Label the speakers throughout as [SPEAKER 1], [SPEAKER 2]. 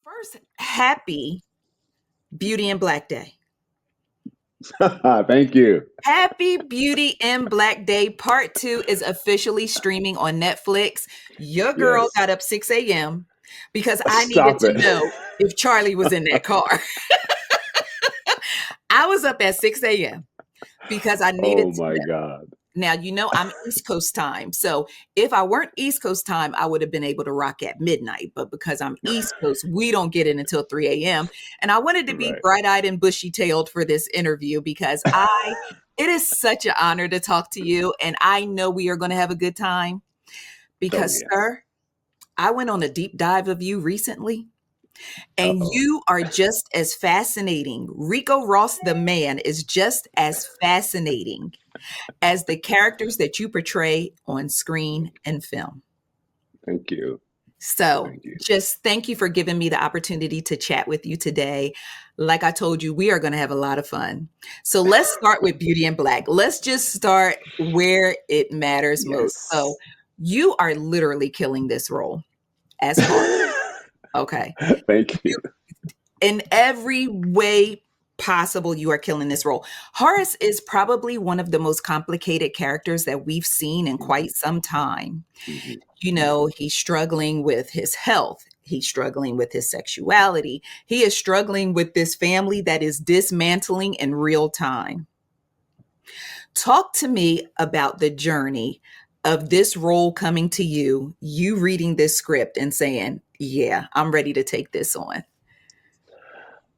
[SPEAKER 1] First, happy Beauty and Black Day.
[SPEAKER 2] Thank you.
[SPEAKER 1] Happy Beauty and Black Day Part 2 is officially streaming on Netflix. Your girl
[SPEAKER 2] Yes.
[SPEAKER 1] got up 6 a.m. because I needed
[SPEAKER 2] Stop
[SPEAKER 1] to
[SPEAKER 2] it.
[SPEAKER 1] know if Charlie was in that car. I was up at 6 a.m. because I needed
[SPEAKER 2] Oh
[SPEAKER 1] to
[SPEAKER 2] my
[SPEAKER 1] know.
[SPEAKER 2] God.
[SPEAKER 1] Now, I'm East Coast time. So if I weren't East Coast time, I would have been able to rock at midnight. But because I'm East Coast, we don't get in until 3 a.m. And I wanted to be
[SPEAKER 2] Right.
[SPEAKER 1] bright eyed and bushy tailed for this interview because it is such an honor to talk to you. And I know we are going to have a good time
[SPEAKER 2] Oh
[SPEAKER 1] because,
[SPEAKER 2] yeah.
[SPEAKER 1] sir, I went on a deep dive of you recently. And
[SPEAKER 2] Uh-oh.
[SPEAKER 1] you are just as fascinating. Ricco Ross, the man, is just as fascinating as the characters that you portray on screen and film.
[SPEAKER 2] Thank you.
[SPEAKER 1] So,
[SPEAKER 2] Thank you.
[SPEAKER 1] just thank you for giving me the opportunity to chat with you today. Like I told you, we are going to have a lot of fun. So, let's start with Beauty and Black. Let's just start where it matters most. So,
[SPEAKER 2] Yes.
[SPEAKER 1] you are literally killing this role as hard. Okay.
[SPEAKER 2] Thank you.
[SPEAKER 1] In every way possible, you are killing this role. Horace is probably one of the most complicated characters that we've seen in quite some time.
[SPEAKER 2] Hmm. Hmm.
[SPEAKER 1] He's struggling with his health. He's struggling with his sexuality. He is struggling with this family that is dismantling in real time. Talk to me about the journey of this role coming to you, you reading this script and saying, yeah, I'm ready to take this on.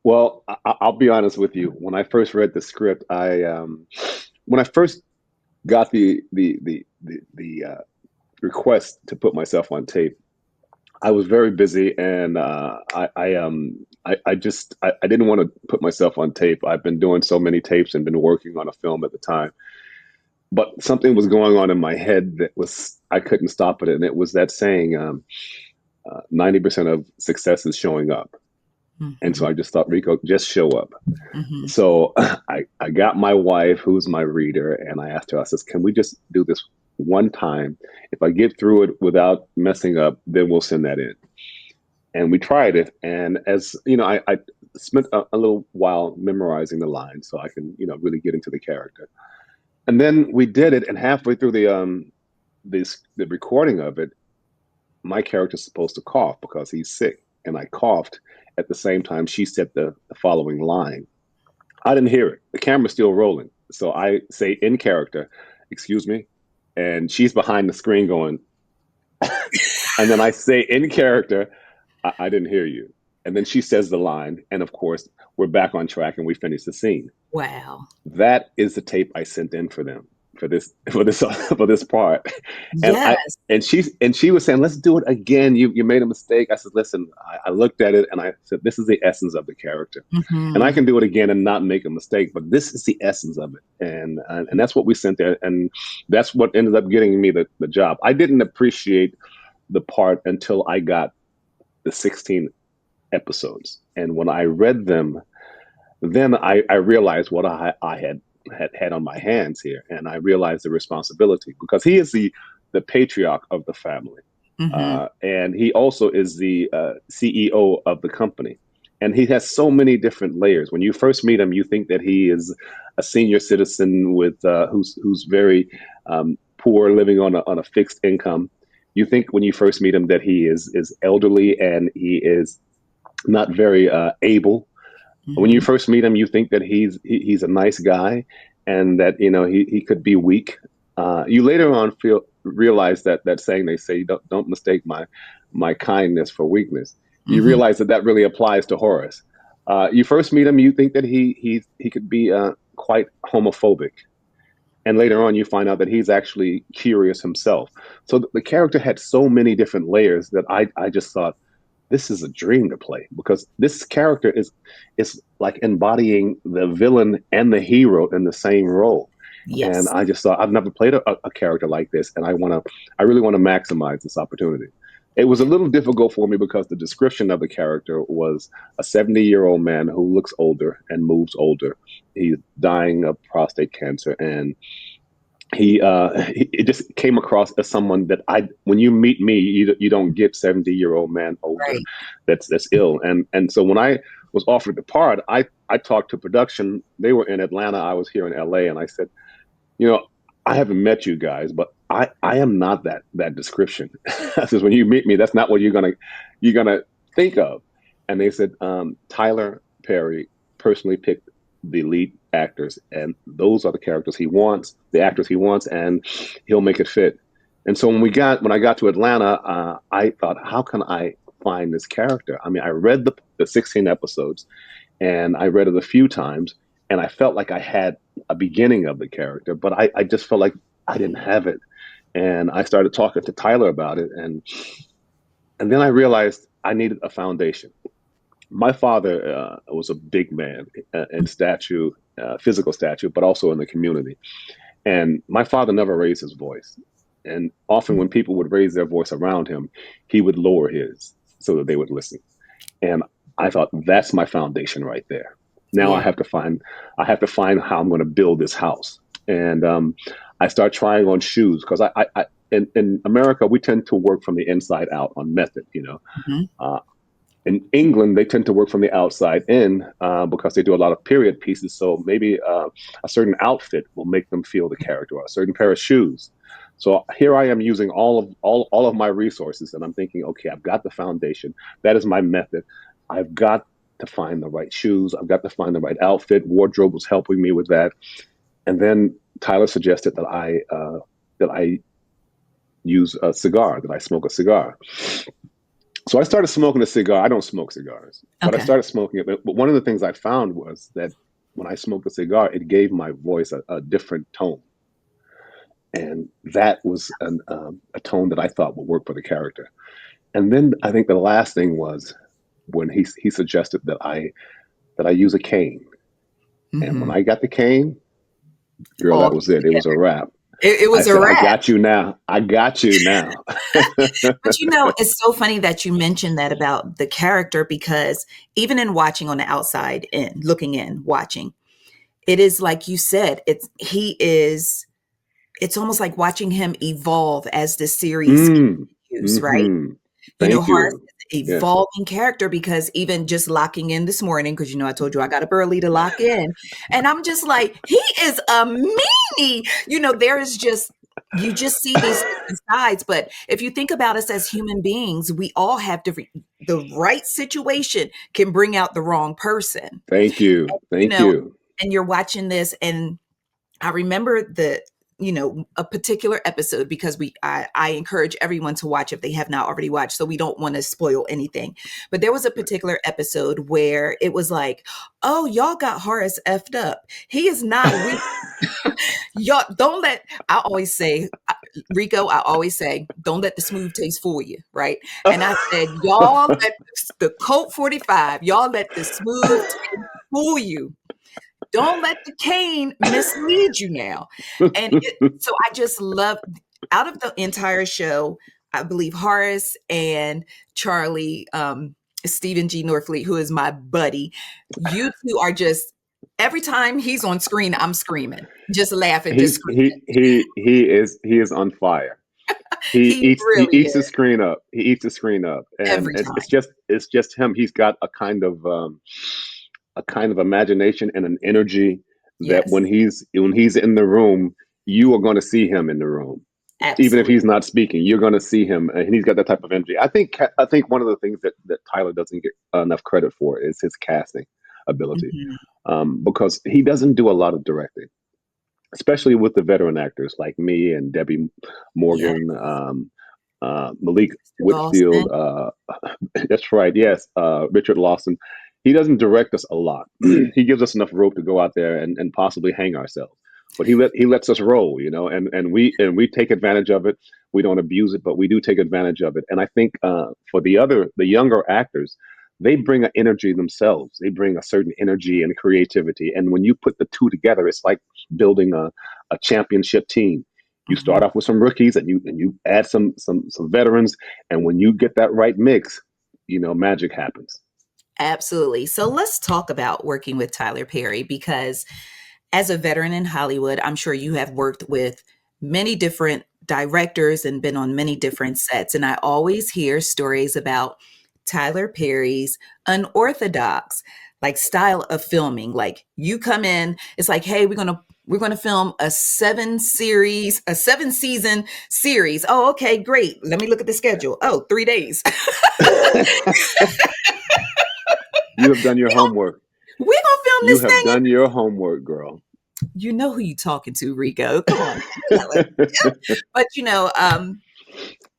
[SPEAKER 2] Well, I'll be honest with you. When I first read the script, when I first got the request to put myself on tape, I was very busy, and I didn't want to put myself on tape. I've been doing so many tapes and been working on a film at the time, but something was going on in my head that was I couldn't stop it, and it was that saying, 90% of success is showing up. And so
[SPEAKER 1] Mhm,
[SPEAKER 2] I just thought, Rico, just show up.
[SPEAKER 1] mhm.
[SPEAKER 2] So I got my wife, who's my reader, and I asked her, I says, can we just do this one time? If I get through it without messing up, then we'll send that in. And we tried it. And as you know, I spent a little while memorizing the lines so I can, really get into the character. And then we did it, and halfway through the recording of it, my character's supposed to cough because he's sick. And I coughed at the same time she said the following line. I didn't hear it. The camera's still rolling. So I say in character, excuse me. And she's behind the screen going, and then I say in character, I didn't hear you. And then she says the line. And of course, we're back on track and we finish the scene.
[SPEAKER 1] Wow.
[SPEAKER 2] That is the tape I sent in for them for this for this part. And I
[SPEAKER 1] Yes.
[SPEAKER 2] and she was saying, let's do it again. You made a mistake. I said, listen, I looked at it and I said, this is the essence of the character. And I
[SPEAKER 1] Mhm.
[SPEAKER 2] can do it again and not make a mistake, but this is the essence of it. And that's what we sent there. And that's what ended up getting me the job. I didn't appreciate the part until I got the 16 episodes. And when I read them, then I realized what I had on my hands here, and I realized the responsibility because he is the patriarch of the family,
[SPEAKER 1] Mhm.
[SPEAKER 2] and he also is the CEO of the company, and he has so many different layers. When you first meet him, you think that he is a senior citizen with who's very poor, living on a fixed income. You think when you first meet him that he is elderly and he is not very able. When you
[SPEAKER 1] Mhm.
[SPEAKER 2] first meet him, you think that he's a nice guy, and that he could be weak. You later on realize that saying they say don't mistake my kindness for weakness. You
[SPEAKER 1] Mhm.
[SPEAKER 2] realize that really applies to Horace. You first meet him, you think that he could be quite homophobic, and later on you find out that he's actually curious himself. So the character had so many different layers that I just thought this is a dream to play because this character is like embodying the villain and the hero in the same role. And
[SPEAKER 1] Yes.
[SPEAKER 2] I just thought I've never played a character like this, and I really want to maximize this opportunity. It was a little difficult for me because the description of the character was a 70-year-old man who looks older and moves older. He's dying of prostate cancer, and it just came across as someone that when you meet me, you don't get 70-year-old man older,
[SPEAKER 1] Right.
[SPEAKER 2] that's ill. And so when I was offered the part, I talked to production. They were in Atlanta, I was here in LA, and I said, you know, I haven't met you guys, but I am not that description. I says, when you meet me, that's not what you're gonna think of. And they said, Tyler Perry personally picked the lead actors, and those are the characters he wants, the actors he wants, and he'll make it fit. And so when I got to Atlanta, I thought, how can I find this character? I mean, I read the 16 episodes, and I read it a few times, and I felt like I had a beginning of the character, but I just felt like I didn't have it. And I started talking to Tyler about it, and then I realized I needed a foundation. My father was a big man in stature, physical stature, but also in the community. And my father never raised his voice. And often when people would raise their voice around him, he would lower his so that they would listen. And I thought, that's my foundation right there. Now
[SPEAKER 1] Yeah.
[SPEAKER 2] I have to find how I'm going to build this house. And I start trying on shoes because in America we tend to work from the inside out on method.
[SPEAKER 1] Mhm.
[SPEAKER 2] Uh, in England, they tend to work from the outside in because they do a lot of period pieces. So maybe a certain outfit will make them feel the character, or a certain pair of shoes. So here I am using all of my resources, and I'm thinking, okay, I've got the foundation. That is my method. I've got to find the right shoes. I've got to find the right outfit. Wardrobe was helping me with that. And then Tyler suggested that I use a cigar, that I smoke a cigar. So I started smoking a cigar. I don't smoke cigars, but I
[SPEAKER 1] Okay.
[SPEAKER 2] started smoking it. But one of the things I found was that when I smoked a cigar, it gave my voice a different tone. And that was a tone that I thought would work for the character. And then I think the last thing was when he suggested that I use a cane. And when
[SPEAKER 1] Hmm.
[SPEAKER 2] I got the cane, girl,
[SPEAKER 1] All
[SPEAKER 2] that
[SPEAKER 1] came
[SPEAKER 2] was it. It was a
[SPEAKER 1] together.
[SPEAKER 2] wrap.
[SPEAKER 1] It
[SPEAKER 2] I
[SPEAKER 1] was a
[SPEAKER 2] said, I
[SPEAKER 1] wrap.
[SPEAKER 2] got you now. I got you now.
[SPEAKER 1] But it's so funny that you mentioned that about the character because even in watching on the outside in, looking in, watching, it is like you said, it's almost like watching him evolve as the series
[SPEAKER 2] mm,
[SPEAKER 1] continues, right?
[SPEAKER 2] hmm Thank
[SPEAKER 1] Horace
[SPEAKER 2] you.
[SPEAKER 1] is an
[SPEAKER 2] Yes.
[SPEAKER 1] evolving character because even just locking in this morning, because I told you I got up early to lock in, and I'm just like, he is a meanie. There is just you just see these different sides. But if you think about us as human beings, we all have different. The right situation can bring out the wrong person.
[SPEAKER 2] Thank you.
[SPEAKER 1] You
[SPEAKER 2] Thank
[SPEAKER 1] know,
[SPEAKER 2] you.
[SPEAKER 1] and you're watching this, and I remember a particular episode because I encourage everyone to watch if they have not already watched, so we don't want to spoil anything. But there was a
[SPEAKER 2] Right.
[SPEAKER 1] particular episode where it was like, oh, y'all got Horace effed up. He is not weak. Y'all don't let, I always say, Rico, I always say, don't let the smooth taste fool you, right? And I said, y'all let the Colt 45, y'all let the smooth taste fool you. Don't let the cane mislead you now. So I just love, out of the entire show, I believe Horace and Charlie, Stephen G. Norfleet, who is my buddy, you two are just, every time he's on screen, I'm screaming, just laughing, just
[SPEAKER 2] He's
[SPEAKER 1] screaming.
[SPEAKER 2] he is on fire. He
[SPEAKER 1] He
[SPEAKER 2] eats he
[SPEAKER 1] really
[SPEAKER 2] eats the
[SPEAKER 1] is
[SPEAKER 2] screen up. He eats the screen up, and
[SPEAKER 1] every
[SPEAKER 2] it's just him. He's got a kind of imagination and an energy that
[SPEAKER 1] yes,
[SPEAKER 2] when he's in the room, you are going to see him in the room, even if
[SPEAKER 1] absolutely.
[SPEAKER 2] he's not speaking. You're going to see him, and he's got that type of energy. I think one of the things that Tyler doesn't get enough credit for is his casting ability,
[SPEAKER 1] Mhm.
[SPEAKER 2] because he doesn't do a lot of directing, especially with the veteran actors like me and Debbie
[SPEAKER 1] Yeah,
[SPEAKER 2] Morgan, Malik
[SPEAKER 1] Mr. Lawson.
[SPEAKER 2] Whitfield. That's right. Yes, Richard Lawson. He doesn't direct us a lot. He gives us enough rope to go out there and possibly hang ourselves. But he lets us roll, and we take advantage of it. We don't abuse it, but we do take advantage of it. And I think for the younger actors, they bring an energy themselves. They bring a certain energy and creativity. And when you put the two together, it's like building a championship team. You start
[SPEAKER 1] Mhm.
[SPEAKER 2] off with some rookies, and you add some veterans, and when you get that right mix, magic happens.
[SPEAKER 1] Absolutely. So let's talk about working with Tyler Perry because as a veteran in Hollywood, I'm sure you have worked with many different directors and been on many different sets. And I always hear stories about Tyler Perry's unorthodox like style of filming. Like you come in, it's like, hey, we're gonna film a 7 season series. Oh, okay, great. Let me look at the schedule. Oh, 3 days.
[SPEAKER 2] You have done your homework.
[SPEAKER 1] We're gonna film
[SPEAKER 2] You
[SPEAKER 1] this
[SPEAKER 2] have
[SPEAKER 1] thing.
[SPEAKER 2] done your homework, girl.
[SPEAKER 1] You know who you talking to, Rico. Come on. But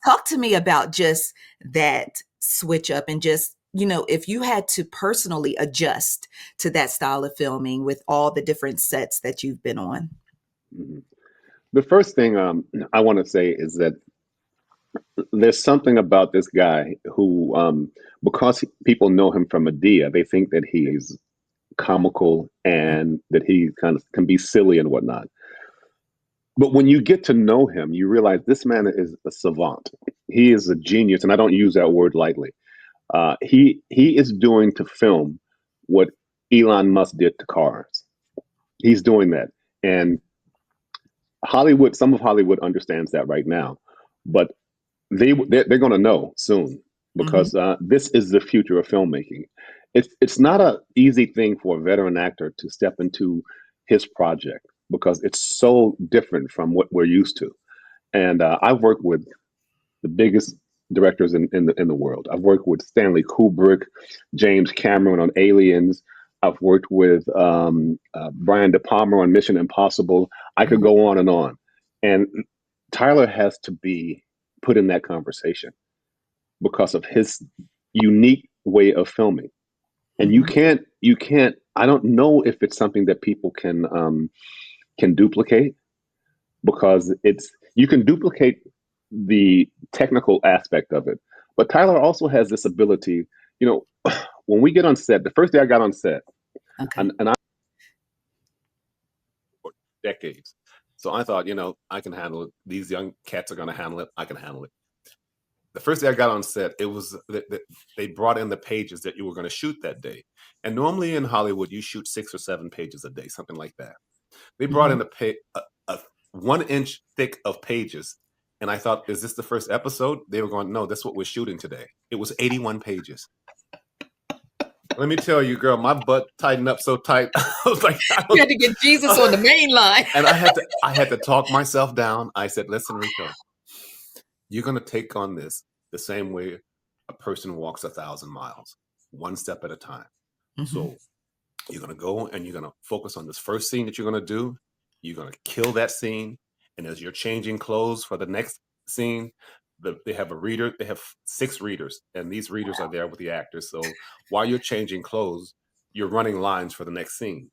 [SPEAKER 1] talk to me about just that switch up and just, if you had to personally adjust to that style of filming with all the different sets that you've been on.
[SPEAKER 2] Mhm. The first thing I want to say is that there's something about this guy who, because people know him from Medea, they think that he's comical and that he kind of can be silly and whatnot. But when you get to know him, you realize this man is a savant. He is a genius, and I don't use that word lightly. He is doing to film what Elon Musk did to cars. He's doing that, and Hollywood. Some of Hollywood understands that right now, but they're going to know soon
[SPEAKER 1] Mm-hmm.
[SPEAKER 2] because this is the future of filmmaking. It's not an easy thing for a veteran actor to step into his project because it's so different from what we're used to. And I've worked with the biggest directors in the world. I've worked with Stanley Kubrick, James Cameron on Aliens. I've worked with Brian De Palma on Mission Impossible. I could
[SPEAKER 1] Mm-hmm.
[SPEAKER 2] go on and on. And Tyler has to be put in that conversation because of his unique way of filming. And
[SPEAKER 1] Mm-hmm.
[SPEAKER 2] you can't. I don't know if it's something that people can duplicate because it's you can duplicate the technical aspect of it. But Tyler also has this ability, you know, when we get on set, the first day I got on set,
[SPEAKER 1] Okay.
[SPEAKER 2] and I for decades. So I thought, I can handle it. These young cats are going to handle it. I can handle it. The first day I got on set, it was that they brought in the pages that you were going to shoot that day. And normally in Hollywood, you shoot 6 or 7 pages a day, something like that. They brought
[SPEAKER 1] Mm-hmm.
[SPEAKER 2] in a 1 inch thick of pages. And I thought, is this the first episode? They were going, no, that's what we're shooting today. It was 81 pages. Let me tell you, girl, my butt tightened up so tight. I was like,
[SPEAKER 1] You had to get Jesus on the main line.
[SPEAKER 2] and I had to talk myself down. I said, listen, Rico, you're going to take on this the same way a person walks 1,000 miles, one step at a time.
[SPEAKER 1] Mm-hmm.
[SPEAKER 2] So you're going to go and you're going to focus on this first scene that you're going to do. You're going to kill that scene. And as you're changing clothes for the next scene, they have a reader. They have 6 readers, and these readers are there with the actors. So while you're changing clothes, you're running lines for the next scene.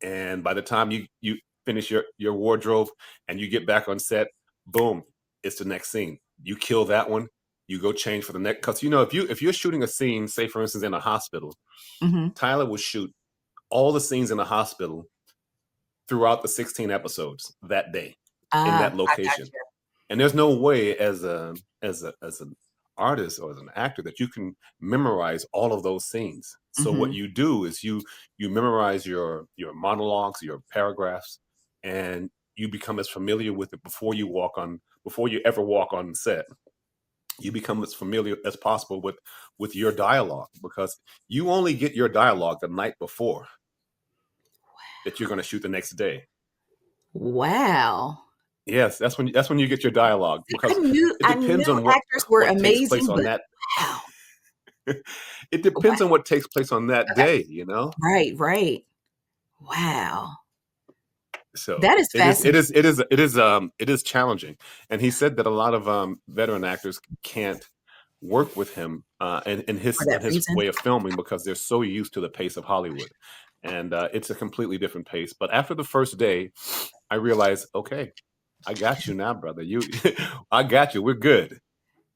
[SPEAKER 2] And by the time you finish your wardrobe and you get back on set, boom, it's the next scene. You kill that one. You go change for the next. Because if you're shooting a scene, say for instance in a hospital,
[SPEAKER 1] Mm-hmm.
[SPEAKER 2] Tyler will shoot all the scenes in the hospital throughout the 16 episodes that day in
[SPEAKER 1] Ah,
[SPEAKER 2] that
[SPEAKER 1] I got
[SPEAKER 2] location.
[SPEAKER 1] you.
[SPEAKER 2] And there's no way as an artist or as an actor that you can memorize all of those scenes. So
[SPEAKER 1] Mm-hmm.
[SPEAKER 2] what you do is you memorize your monologues, your paragraphs, and you become as familiar with it before you ever walk on set. You become as familiar as possible with your dialogue because you only get your dialogue the night before that you're going to shoot the next day.
[SPEAKER 1] Wow.
[SPEAKER 2] Yes, that's when you get your dialogue
[SPEAKER 1] See, I
[SPEAKER 2] because
[SPEAKER 1] knew
[SPEAKER 2] it
[SPEAKER 1] I
[SPEAKER 2] depends
[SPEAKER 1] knew
[SPEAKER 2] on what
[SPEAKER 1] actors were
[SPEAKER 2] what takes place
[SPEAKER 1] amazing,
[SPEAKER 2] on
[SPEAKER 1] but
[SPEAKER 2] that.
[SPEAKER 1] wow.
[SPEAKER 2] It
[SPEAKER 1] Wow.
[SPEAKER 2] depends on what takes place on that
[SPEAKER 1] Okay.
[SPEAKER 2] day.
[SPEAKER 1] Right, right. Wow.
[SPEAKER 2] So
[SPEAKER 1] That is
[SPEAKER 2] it is it
[SPEAKER 1] fascinating
[SPEAKER 2] is it is it is challenging, and he said that a lot of veteran actors can't work with him in
[SPEAKER 1] for
[SPEAKER 2] his
[SPEAKER 1] that
[SPEAKER 2] in his
[SPEAKER 1] reason.
[SPEAKER 2] way of filming because they're so used to the pace of Hollywood, and it's a completely different pace. But after the first day, I realized, okay, I got you now, brother. I got you. We're good.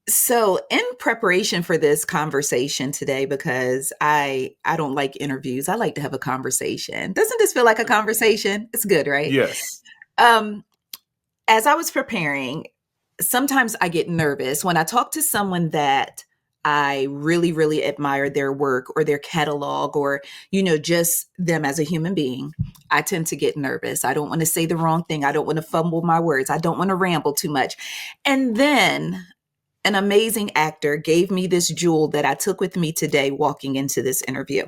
[SPEAKER 1] So, in preparation for this conversation today, because I don't like interviews, I like to have a conversation. Doesn't this feel like a conversation? It's good, right?
[SPEAKER 2] Yes.
[SPEAKER 1] Um, as I was preparing, sometimes I get nervous when I talk to someone that I really, really admire their work or their catalog or, just them as a human being, I tend to get nervous. I don't want to say the wrong thing. I don't want to fumble my words. I don't want to ramble too much. And then an amazing actor gave me this jewel that I took with me today walking into this interview.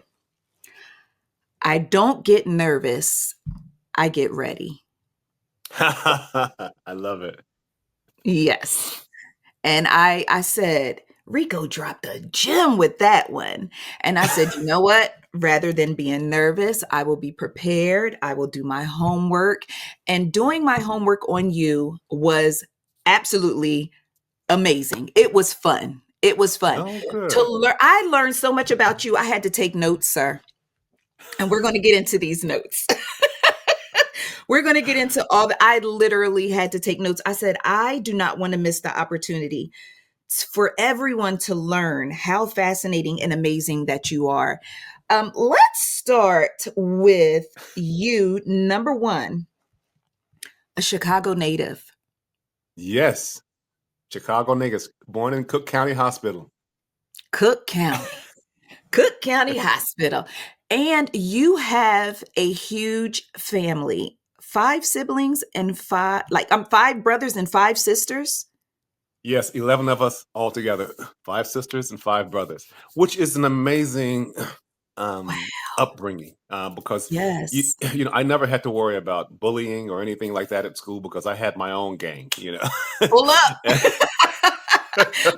[SPEAKER 1] I don't get nervous. I get ready.
[SPEAKER 3] I love it.
[SPEAKER 1] Yes. And I said, Ricco dropped a gem with that one. And I said, you know what? Rather than being nervous, I will be prepared. I will do my homework. And doing my homework on you was absolutely amazing. It was fun. It was fun.
[SPEAKER 3] Oh, good.
[SPEAKER 1] I learned so much about you. I had to take notes, sir. And we're going to get into these notes. We're going to get into I literally had to take notes. I said, I do not want to miss the opportunity for everyone to learn how fascinating and amazing that you are. Let's start with you. Number one, a Chicago native.
[SPEAKER 3] Yes. Chicago niggas, born in Cook County Hospital.
[SPEAKER 1] Cook County. Cook County Hospital. And you have a huge family. 5 siblings and 5 brothers and 5 sisters.
[SPEAKER 3] Yes, 11 of us all together, 5 sisters and 5 brothers, which is an amazing
[SPEAKER 1] Wow.
[SPEAKER 3] upbringing because
[SPEAKER 1] Yes.
[SPEAKER 3] I never had to worry about bullying or anything like that at school because I had my own gang.
[SPEAKER 1] Pull up.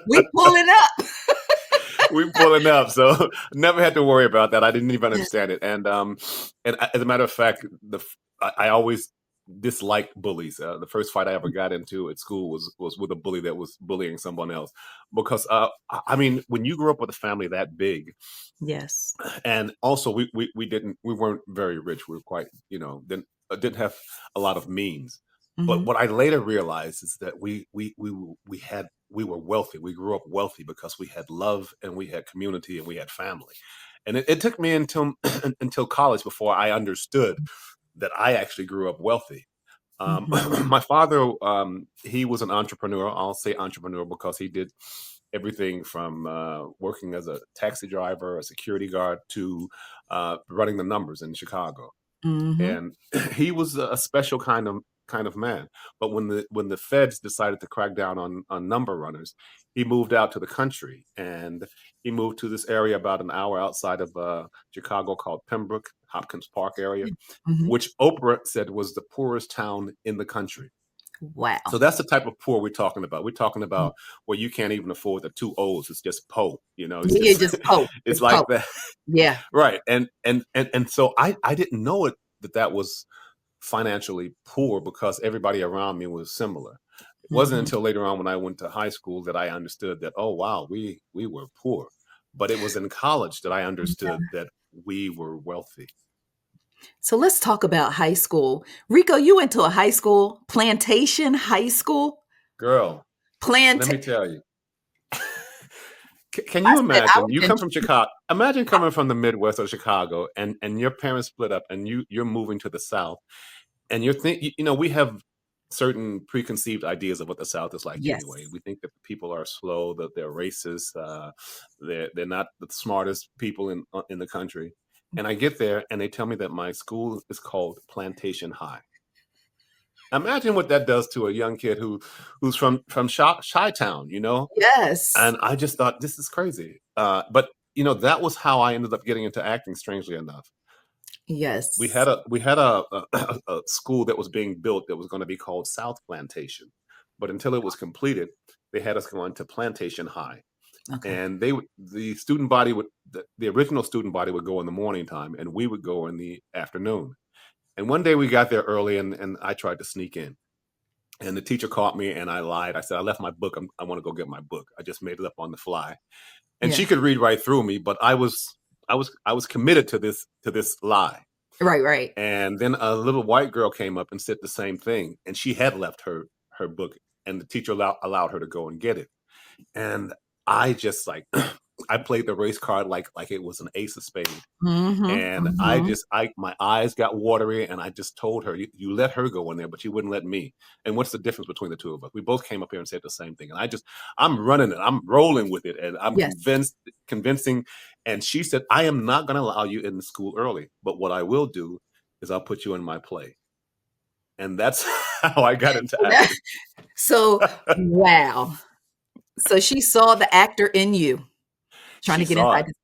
[SPEAKER 1] We pulling up.
[SPEAKER 3] We pulling up, so never had to worry about that. I didn't even understand it, and as a matter of fact, I always disliked bullies. The first fight I ever got into at school was with a bully that was bullying someone else. Because I mean, when you grew up with a family that big,
[SPEAKER 1] Yes.
[SPEAKER 3] and also we weren't very rich. We were quite didn't have a lot of means. But what I later realized is that we were wealthy. We grew up wealthy because we had love and we had community and we had family. And it took me until until college before I understood that I actually grew up wealthy. My father, he was an entrepreneur. I'll say entrepreneur because he did everything from working as a taxi driver, a security guard, to running the numbers in Chicago. And he was a special kind of man. But when the feds decided to crack down on number runners, he moved out to the country, and he moved to this area about an hour outside of Chicago called Pembroke, Hopkins Park area, which Oprah said was the poorest town in the country.
[SPEAKER 1] Wow.
[SPEAKER 3] So that's the type of poor we're talking about. We're talking about where you can't even afford the 2 O's. It's just po. It's
[SPEAKER 1] Yeah,
[SPEAKER 3] just
[SPEAKER 1] just po.
[SPEAKER 3] it's
[SPEAKER 1] It's
[SPEAKER 3] like
[SPEAKER 1] po.
[SPEAKER 3] that.
[SPEAKER 1] Yeah.
[SPEAKER 3] Right. And so I didn't know that was financially poor because everybody around me was similar. It wasn't until later on when I went to high school that I understood that, oh wow, we were poor. But it was in college that I understood that we were wealthy.
[SPEAKER 1] So let's talk about high school. Ricco, you went to a high school, Plantation High School.
[SPEAKER 3] Girl, let me tell you. Can
[SPEAKER 1] I
[SPEAKER 3] you
[SPEAKER 1] said I
[SPEAKER 3] imagine?
[SPEAKER 1] was
[SPEAKER 3] You
[SPEAKER 1] in.
[SPEAKER 3] come from Chicago. Imagine coming from the Midwest of Chicago, and your parents split up, and you're moving to the South, and we have certain preconceived ideas of what the South is like.
[SPEAKER 1] Yes.
[SPEAKER 3] Anyway, we think that people are slow, that they're racist, they're not the smartest people in the country. And I get there, and they tell me that my school is called Plantation High. Imagine what that does to a young kid who's from Chi-Town,
[SPEAKER 1] Yes.
[SPEAKER 3] and I just thought, this is crazy. But that was how I ended up getting into acting. Strangely enough, we
[SPEAKER 1] Yes.
[SPEAKER 3] had a school that was being built that was going to be called South Plantation, but until it was completed, they had us going to Plantation High,
[SPEAKER 1] Okay.
[SPEAKER 3] and the student body the original student body would go in the morning time, and we would go in the afternoon. And one day we got there early, and I tried to sneak in. And the teacher caught me, and I lied. I said, I left my book. I want to go get my book. I just made it up on the fly. And
[SPEAKER 1] Yeah.
[SPEAKER 3] she could read right through me, but I was committed to this lie.
[SPEAKER 1] Right.
[SPEAKER 3] And then a little white girl came up and said the same thing. And she had left her book, and the teacher allowed her to go and get it. And I just I played the race card like it was an ace of spades. And
[SPEAKER 1] Mm-hmm.
[SPEAKER 3] my eyes got watery, and I just told her, you let her go in there, but you wouldn't let me. And what's the difference between the two of us? We both came up here and said the same thing. And I'm running it. I'm rolling with it. And I'm
[SPEAKER 1] Yes.
[SPEAKER 3] convincing. And she said, I am not going to allow you in the school early, but what I will do is I'll put you in my play. And that's how I got into acting.
[SPEAKER 1] So, wow. So she saw the actor in you trying
[SPEAKER 3] She
[SPEAKER 1] to get
[SPEAKER 3] saw
[SPEAKER 1] inside.
[SPEAKER 3] it.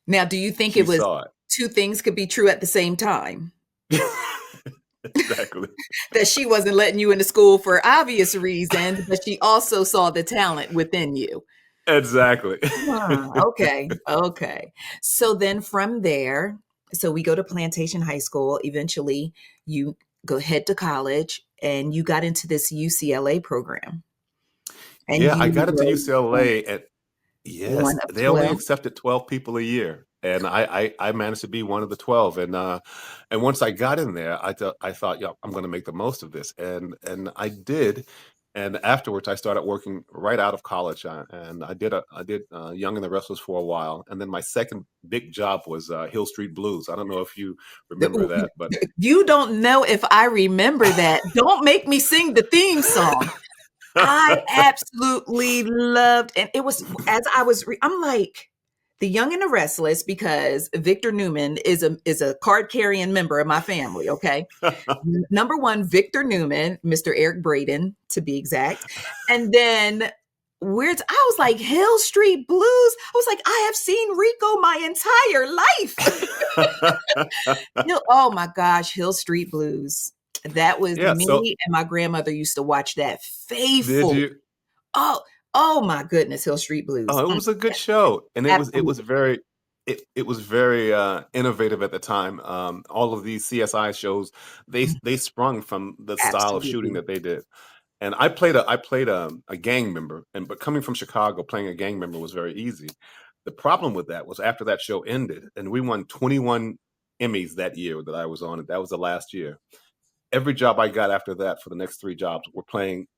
[SPEAKER 1] Now, do you think
[SPEAKER 3] She
[SPEAKER 1] it was
[SPEAKER 3] saw
[SPEAKER 1] two things could be true at the same time?
[SPEAKER 3] it. Exactly.
[SPEAKER 1] That she wasn't letting you into school for obvious reasons, but she also saw the talent within you.
[SPEAKER 3] Exactly.
[SPEAKER 1] Okay. Okay. So then from there, so we go to Plantation High School. Eventually, you go head to college and you got into this UCLA program. And
[SPEAKER 3] Yeah, I
[SPEAKER 1] you
[SPEAKER 3] got into
[SPEAKER 1] were
[SPEAKER 3] UCLA at
[SPEAKER 1] one
[SPEAKER 3] yes,
[SPEAKER 1] of
[SPEAKER 3] they only
[SPEAKER 1] 12.
[SPEAKER 3] accepted 12 people a year, and I managed to be one of the 12. And once I got in there, I thought, yeah, I'm going to make the most of this, and I did. And afterwards, I started working right out of college, and I did Young and the Restless for a while, and then my second big job was Hill Street Blues. I don't know if you remember that, but
[SPEAKER 1] You don't know if I remember that. Don't make me sing the theme song. I absolutely loved, and it was as I was, I'm like, the Young and the Restless, because Victor Newman is a card carrying member of my family. Okay, number one, Victor Newman, Mr. Eric Braden, to be exact, and then I was like, Hill Street Blues. I was like, I have seen Rico my entire life. Oh my gosh, Hill Street Blues. That was
[SPEAKER 3] yeah. So
[SPEAKER 1] me, and my grandmother used to watch that
[SPEAKER 3] did
[SPEAKER 1] faithful.
[SPEAKER 3] you?
[SPEAKER 1] Oh, oh my goodness, Hill Street Blues.
[SPEAKER 3] Oh, it was a good show, and it was
[SPEAKER 1] Absolutely.
[SPEAKER 3] very it was very innovative at the time. All of these CSI shows they sprung from the style of shooting
[SPEAKER 1] Absolutely.
[SPEAKER 3] that they did. And I played a gang member, and but coming from Chicago, playing a gang member was very easy. The problem with that was after that show ended, and we won 21 Emmys that year that I was on it. That was the last year. Every job I got after that for the next three jobs were playing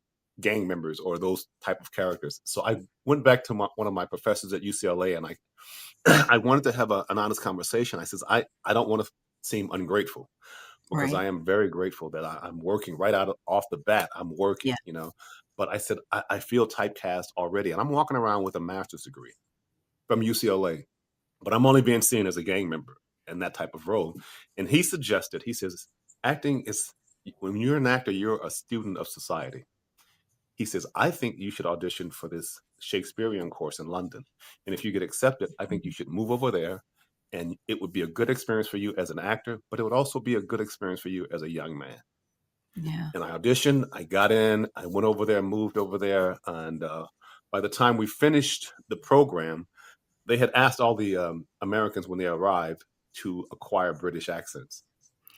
[SPEAKER 3] gang members or those type of characters. So I went back to one of my professors at UCLA, and I I wanted to have an honest conversation. I says I don't want to seem ungrateful because
[SPEAKER 1] Right.
[SPEAKER 3] I am very grateful that I'm working right off the bat. I'm working,
[SPEAKER 1] Yeah.
[SPEAKER 3] you know. But I said I feel typecast already, and I'm walking around with a master's degree from UCLA, but I'm only being seen as a gang member in that type of role. And he suggested, he says, acting is when you're an actor, you're a student of society. He says, I think you should audition for this Shakespearean course in London. And if you get accepted, I think you should move over there. And it would be a good experience for you as an actor, but it would also be a good experience for you as a young man.
[SPEAKER 1] Yeah.
[SPEAKER 3] And I auditioned, I got in, I went over there, moved over there. And by the time we finished the program, they had asked all the Americans when they arrived to acquire British accents.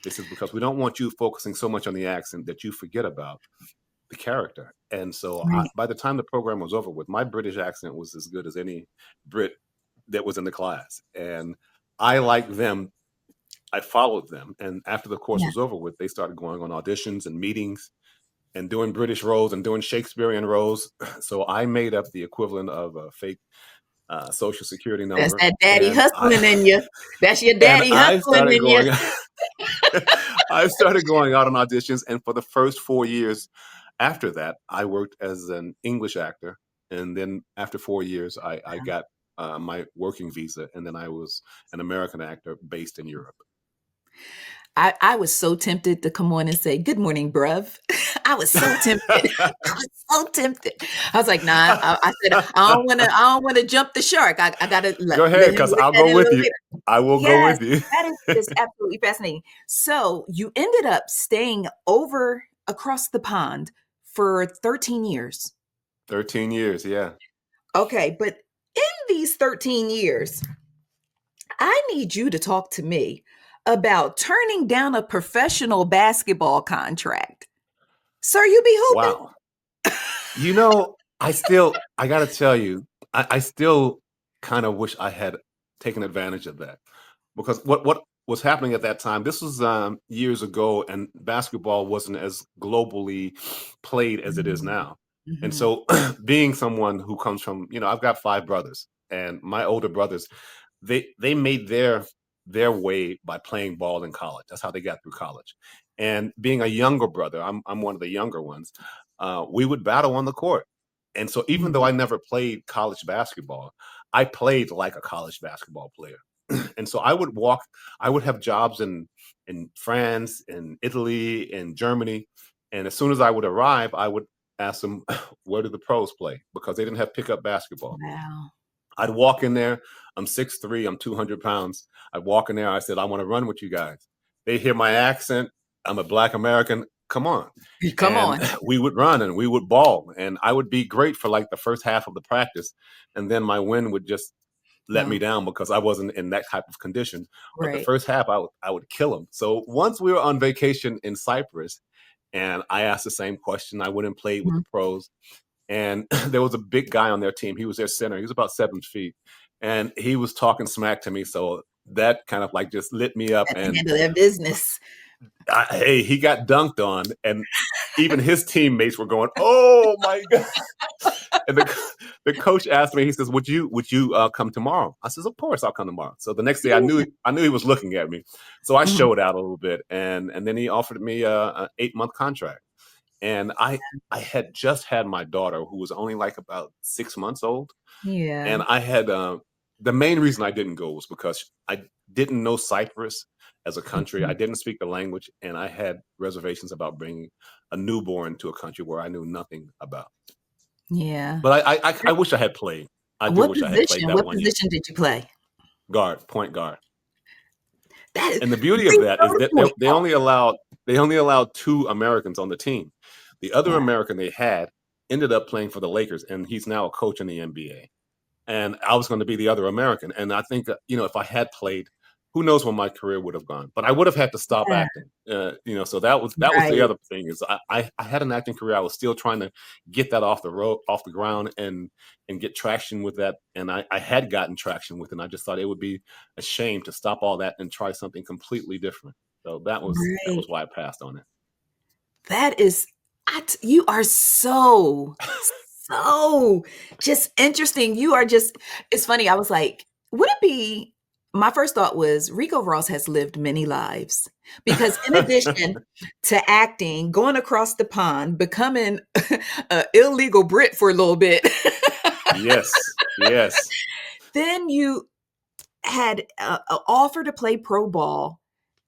[SPEAKER 3] This is because we don't want you focusing so much on the accent that you forget about the character. And so
[SPEAKER 1] Right.
[SPEAKER 3] by the time the program was over with, my British accent was as good as any Brit that was in the class. And I liked them. I followed them. And after the course
[SPEAKER 1] Yeah.
[SPEAKER 3] was over with, they started going on auditions and meetings and doing British roles and doing Shakespearean roles. So I made up the equivalent of a fake social security
[SPEAKER 1] That's
[SPEAKER 3] number.
[SPEAKER 1] that daddy
[SPEAKER 3] And
[SPEAKER 1] hustling in you. That's your
[SPEAKER 3] and
[SPEAKER 1] daddy
[SPEAKER 3] I
[SPEAKER 1] hustling
[SPEAKER 3] started
[SPEAKER 1] in you.
[SPEAKER 3] going I started going out on auditions, and for the first 4 years after that, I worked as an English actor, and then after 4 years, I got my working visa, and then I was an American actor based in Europe.
[SPEAKER 1] I was so tempted to come on and say, "Good morning, bruv." I was so tempted. I was so tempted. I was like, "Nah." I said, I don't wanna jump the shark. I gotta
[SPEAKER 3] Go
[SPEAKER 1] let
[SPEAKER 3] ahead,
[SPEAKER 1] him
[SPEAKER 3] because
[SPEAKER 1] work
[SPEAKER 3] I'll
[SPEAKER 1] that
[SPEAKER 3] go
[SPEAKER 1] in a
[SPEAKER 3] with
[SPEAKER 1] little
[SPEAKER 3] you.
[SPEAKER 1] later.
[SPEAKER 3] I will go
[SPEAKER 1] Yes,
[SPEAKER 3] with you.
[SPEAKER 1] that is just absolutely fascinating. So you ended up staying over across the pond for 13 years.
[SPEAKER 3] 13 years, yeah.
[SPEAKER 1] Okay, but in these 13 years, I need you to talk to me about turning down a professional basketball contract. Sir, you be hooping?
[SPEAKER 3] Wow. I gotta tell you, I still kind of wish I had taken advantage of that because what was happening at that time, this was years ago, and basketball wasn't as globally played as it is
[SPEAKER 1] Mm,
[SPEAKER 3] now. And
[SPEAKER 1] Mhm.
[SPEAKER 3] so being someone who comes from, I've got 5 brothers, and my older brothers, they made their way by playing ball in college. That's how they got through college. And being a younger brother, I'm one of the younger ones. We would battle on the court. And so even though
[SPEAKER 1] Mhm.
[SPEAKER 3] I never played college basketball, I played like a college basketball player. And so I would have jobs in France, in Italy, in Germany. And as soon as I would arrive, I would ask them, where do the pros play? Because they didn't have pickup basketball.
[SPEAKER 1] Wow.
[SPEAKER 3] I'd walk in there. I'm 6'3", I'm 200 pounds. I'd walk in there. I said, I want to run with you guys. They hear my accent. I'm a Black American. Come on.
[SPEAKER 1] Come
[SPEAKER 3] And
[SPEAKER 1] on.
[SPEAKER 3] we would run and we would ball. And I would be great for like the first half of the practice. And then my wind would just let me
[SPEAKER 1] Oh,
[SPEAKER 3] down because I wasn't in that type of condition. But the
[SPEAKER 1] right.
[SPEAKER 3] first half, I would kill them. So once we were on vacation in Cyprus, and I asked the same question, I went and played with
[SPEAKER 1] Mhm.
[SPEAKER 3] the pros. And there was a big guy on their team. He was their center. He was about 7 feet, and he was talking smack to me. So that kind of like just lit me up.
[SPEAKER 1] Had to
[SPEAKER 3] And
[SPEAKER 1] handle their business.
[SPEAKER 3] hey, he got dunked on, and even his teammates were going, "Oh my god!" And the coach asked me. He says, "Would you come tomorrow?" I says, "Of course, I'll come tomorrow." So the next day, I knew he was looking at me. So I
[SPEAKER 1] Mhm.
[SPEAKER 3] showed out a little bit, and then he offered me a 8-month contract. And I had just had my daughter, who was only like about 6 months old.
[SPEAKER 1] Yeah.
[SPEAKER 3] And I had the main reason I didn't go was because I didn't know Cyprus as a country. I
[SPEAKER 1] Mhm.
[SPEAKER 3] didn't speak the language, and I had reservations about bringing a newborn to a country where I knew nothing about.
[SPEAKER 1] Yeah.
[SPEAKER 3] But I wish I had played. I do
[SPEAKER 1] What
[SPEAKER 3] wish I had played
[SPEAKER 1] position?
[SPEAKER 3] that
[SPEAKER 1] What
[SPEAKER 3] one year.
[SPEAKER 1] position did you play?
[SPEAKER 3] Guard, point guard.
[SPEAKER 1] That is
[SPEAKER 3] And the beauty of
[SPEAKER 1] please
[SPEAKER 3] that
[SPEAKER 1] go
[SPEAKER 3] is
[SPEAKER 1] to
[SPEAKER 3] that
[SPEAKER 1] point guard.
[SPEAKER 3] they only allowed 2 Americans on the team. The other
[SPEAKER 1] Wow.
[SPEAKER 3] American they had ended up playing for the Lakers, and he's now a coach in the NBA. And I was going to be the other American. And I think if I had played, who knows where my career would have gone. But I would have had to stop
[SPEAKER 1] Yeah.
[SPEAKER 3] acting. So that was the
[SPEAKER 1] Right.
[SPEAKER 3] other thing is I had an acting career. I was still trying to get that off the ground and get traction with that. And I had gotten traction with it. And I just thought it would be a shame to stop all that and try something completely different. So that was
[SPEAKER 1] Right.
[SPEAKER 3] why I passed on it.
[SPEAKER 1] That is you are so just interesting. You are just it's funny. I was like, would it be my first thought was Rico Ross has lived many lives because in addition to acting, going across the pond, becoming an illegal Brit for a little bit,
[SPEAKER 3] Yes. Yes.
[SPEAKER 1] then you had a offer to play pro ball.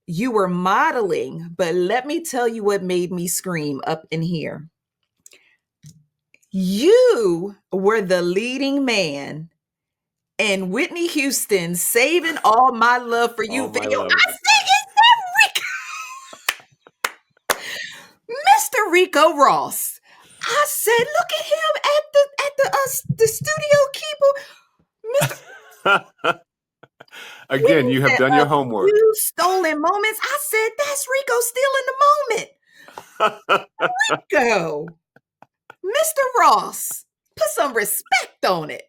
[SPEAKER 1] You were modeling, but let me tell you what made me scream up in here. You were the leading man in Whitney Houston Saving All My Love for You
[SPEAKER 3] All my
[SPEAKER 1] video.
[SPEAKER 3] love.
[SPEAKER 1] I said, is that Mr. Rico Ross? I said, look at him at the studio keeper. Mr.
[SPEAKER 3] Again,
[SPEAKER 1] Whitney
[SPEAKER 3] you have
[SPEAKER 1] said,
[SPEAKER 3] done your
[SPEAKER 1] a
[SPEAKER 3] homework.
[SPEAKER 1] few stolen moments. I said, that's Rico stealing the moment. Go. Mr. Ross, put some respect on it.